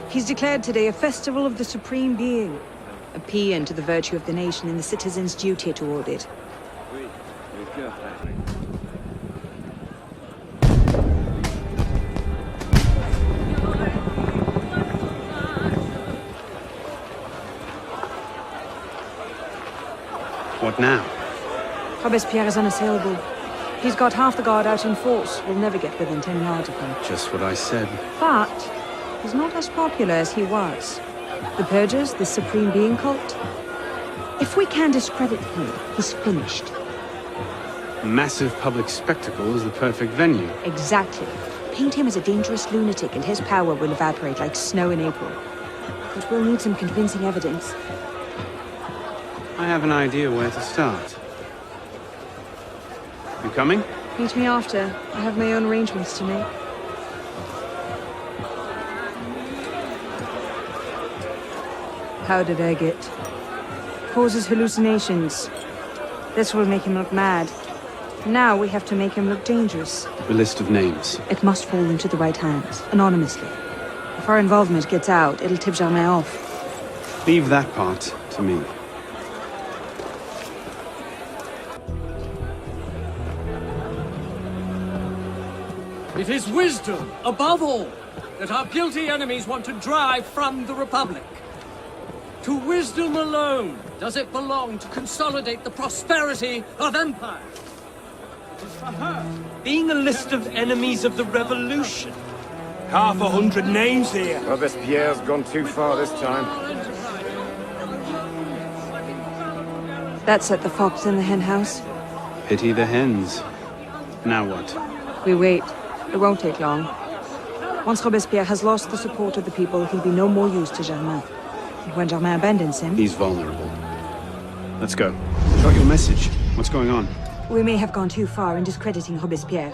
He's declared today a festival of the Supreme Being. A paean to the virtue of the nation and the citizens' duty toward it. What now? Robespierre is unassailable. He's got half the guard out in force. We'll never get within 10 yards of him. Just what I said. But he's not as popular as he was. The Purgers, the Supreme Being cult. If we can discredit him, he's finished. A massive public spectacle is the perfect venue. Exactly. Paint him as a dangerous lunatic and his power will evaporate like snow in April. But we'll need some convincing evidence. I have an idea where to start. You coming? Meet me after. I have my own arrangements to make. How did I get? Causes hallucinations. This will make him look mad. Now we have to make him look dangerous. The list of names. It must fall into the right hands, anonymously. If our involvement gets out, it'll tip Germain off. Leave that part to me. It is wisdom, above all, that our guilty enemies want to drive from the Republic. To wisdom alone does it belong to consolidate the prosperity of empire. It is for her. Being a list of enemies of the revolution. 100 names here. Robespierre's gone too far this time. That set the fox in the hen house. Pity the hens. Now what? We wait. It won't take long. Once Robespierre has lost the support of the people, he'll be no more use to Germain. And when Germain abandons him... He's vulnerable. Let's go. Got your message. What's going on? We may have gone too far in discrediting Robespierre.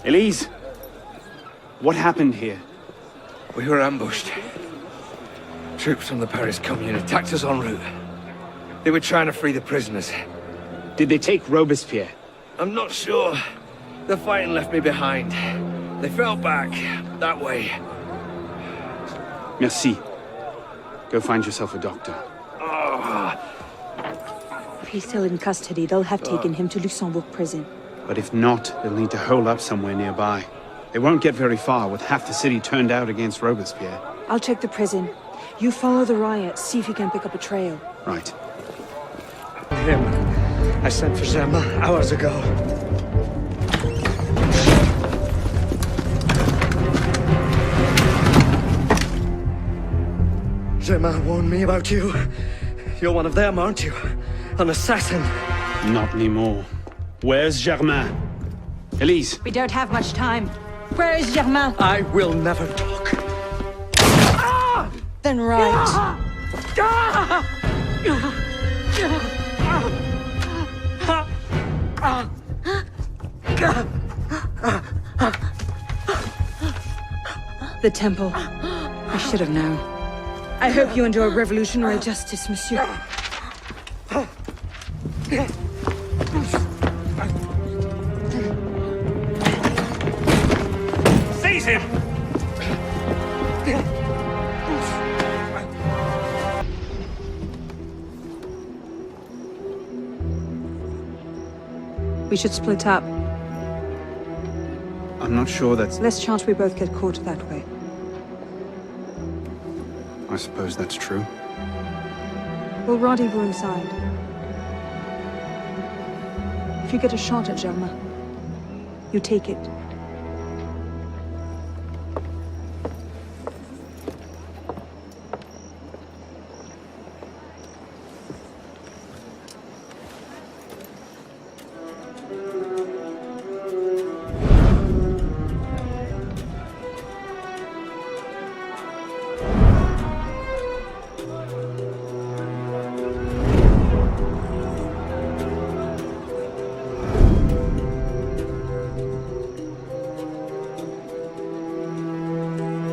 Elise! What happened here? We were ambushed. Troops from the Paris Commune attacked us en route. They were trying to free the prisoners. Did they take Robespierre? I'm not sure. The fighting left me behind. They fell back, that way. Merci. Go find yourself a doctor. If he's still in custody, they'll have taken him to Luxembourg prison. But if not, they'll need to hole up somewhere nearby. They won't get very far with half the city turned out against Robespierre. I'll check the prison. You follow the riots, see if you can pick up a trail. Right. Him. I sent for Germain hours ago. Germain warned me about you. You're one of them, aren't you? An assassin. Not anymore. Where's Germain? Elise. We don't have much time. Where is Germain? I will never talk. Then right. The temple. I should have known. I hope you enjoy revolutionary justice, monsieur. Seize him! We should split up. I'm not sure that's... Less chance we both get caught that way. I suppose that's true. We'll rendezvous inside. If you get a shot at Germain, you take it.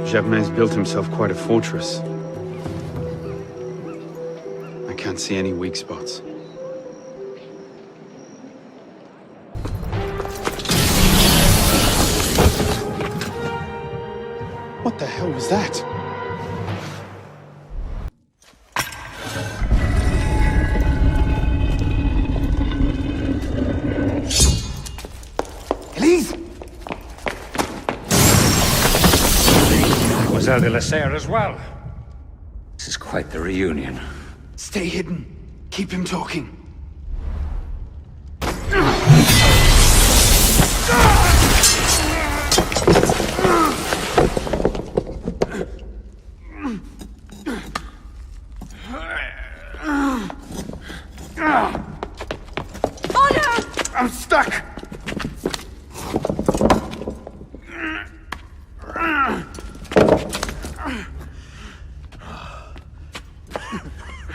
Germain's built himself quite a fortress. I can't see any weak spots. What the hell was that? Elise! Mademoiselle de la Serre as well. This is quite the reunion. Stay hidden. Keep him talking. Oh no! I'm stuck!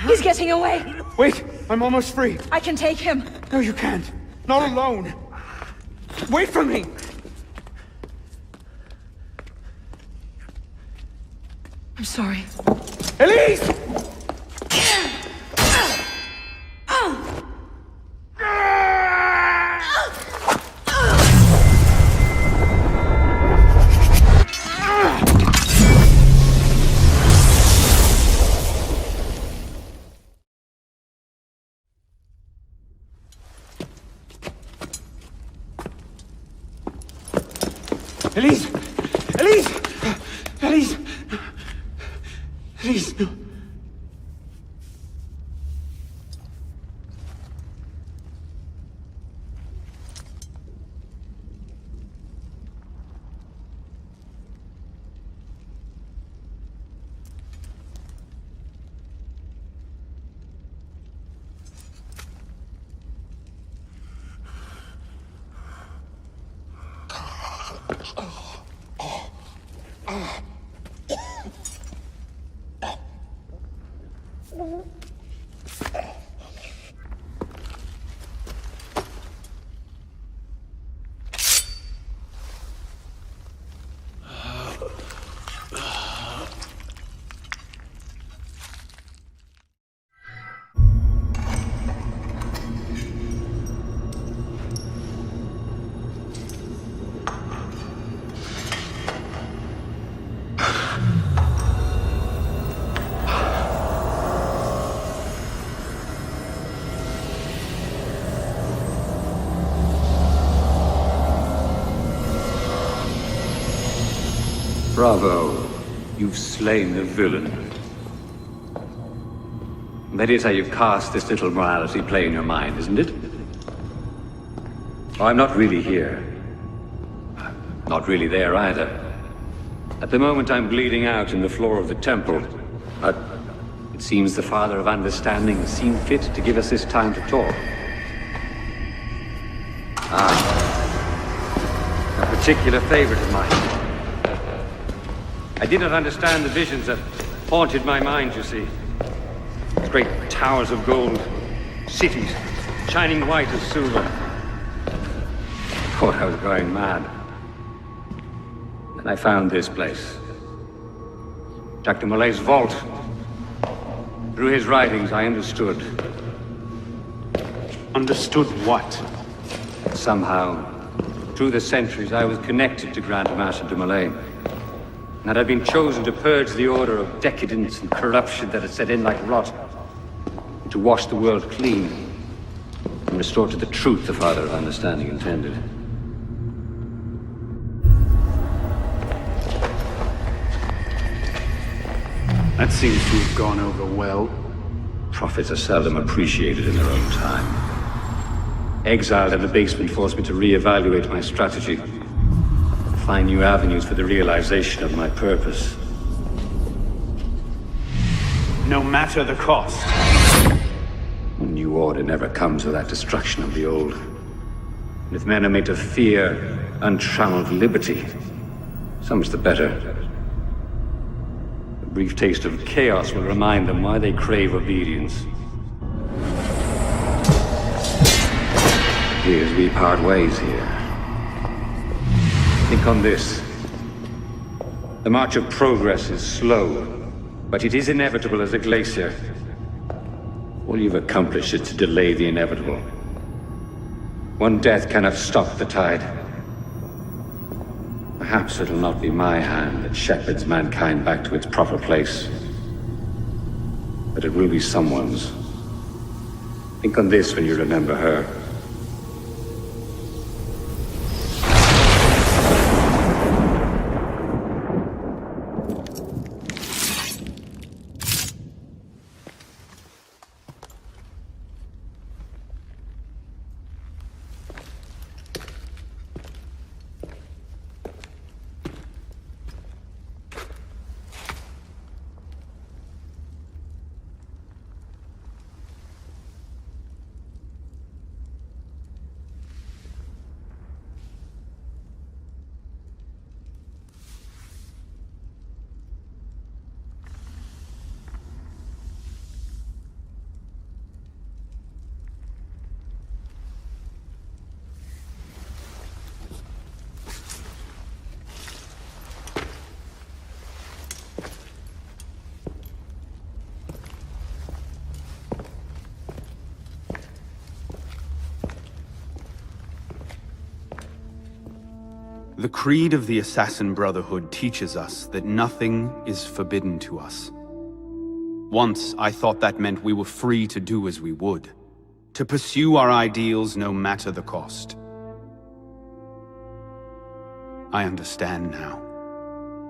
He's getting away! Wait! I'm almost free! I can take him! No, you can't! Not alone! Wait for me! I'm sorry. Elise! Elise! Elise! Elise! Elise, no. Bravo. You've slain the villain. That is how you cast this little morality play in your mind, isn't it? Oh, I'm not really here. Not really there either. At the moment, I'm bleeding out in the floor of the temple. But it seems the Father of Understanding has seen fit to give us this time to talk. A particular favorite of mine. I did not understand the visions that haunted my mind, you see. Great towers of gold, cities, shining white as silver. Thought I was going mad. And I found this place. Jacques de Molay's vault. Through his writings, I understood. Understood what? Somehow, through the centuries, I was connected to Grand Master de Molay. And that I'd been chosen to purge the order of decadence and corruption that had set in like rot. To wash the world clean and restore to the truth the Father of Understanding intended. That seems to have gone over well. Prophets are seldom appreciated in their own time. Exiled in the basement forced me to reevaluate my strategy. Find new avenues for the realization of my purpose. No matter the cost. A new order never comes without destruction of the old. And if men are made to fear untrammeled liberty, so much the better. A brief taste of chaos will remind them why they crave obedience. Here's we part ways here. Think on this. The march of progress is slow, but it is inevitable as a glacier. All you've accomplished is to delay the inevitable. One death cannot stop the tide. Perhaps it'll not be my hand that shepherds mankind back to its proper place. But it will be someone's. Think on this when you remember her. The creed of the Assassin Brotherhood teaches us that nothing is forbidden to us. Once, I thought that meant we were free to do as we would, to pursue our ideals no matter the cost. I understand now.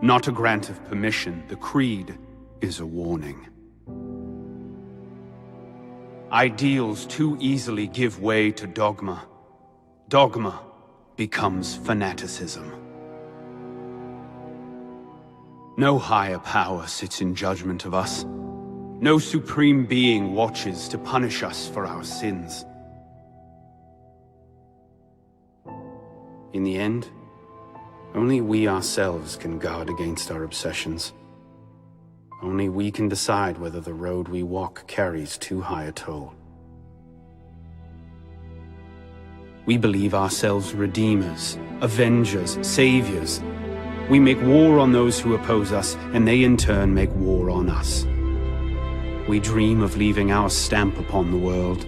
Not a grant of permission, the creed is a warning. Ideals too easily give way to dogma. Dogma becomes fanaticism. No higher power sits in judgment of us. No supreme being watches to punish us for our sins. In the end, only we ourselves can guard against our obsessions. Only we can decide whether the road we walk carries too high a toll. We believe ourselves redeemers, avengers, saviors. We make war on those who oppose us, and they in turn make war on us. We dream of leaving our stamp upon the world.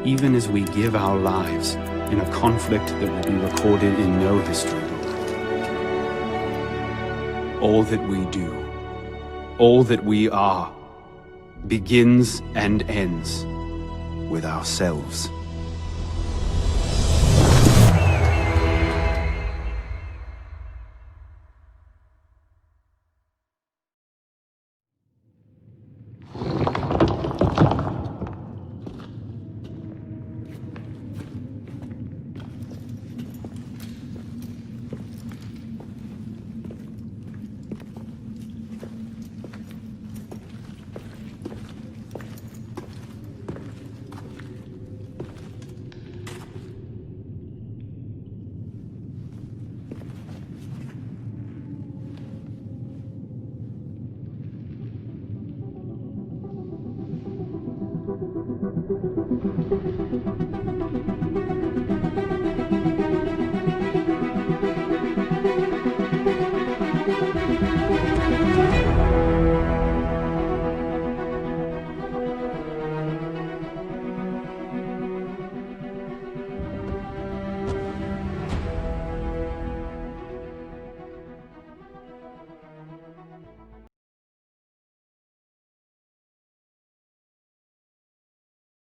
Even as we give our lives in a conflict that will be recorded in no history book. All that we do, all that we are, begins and ends with ourselves.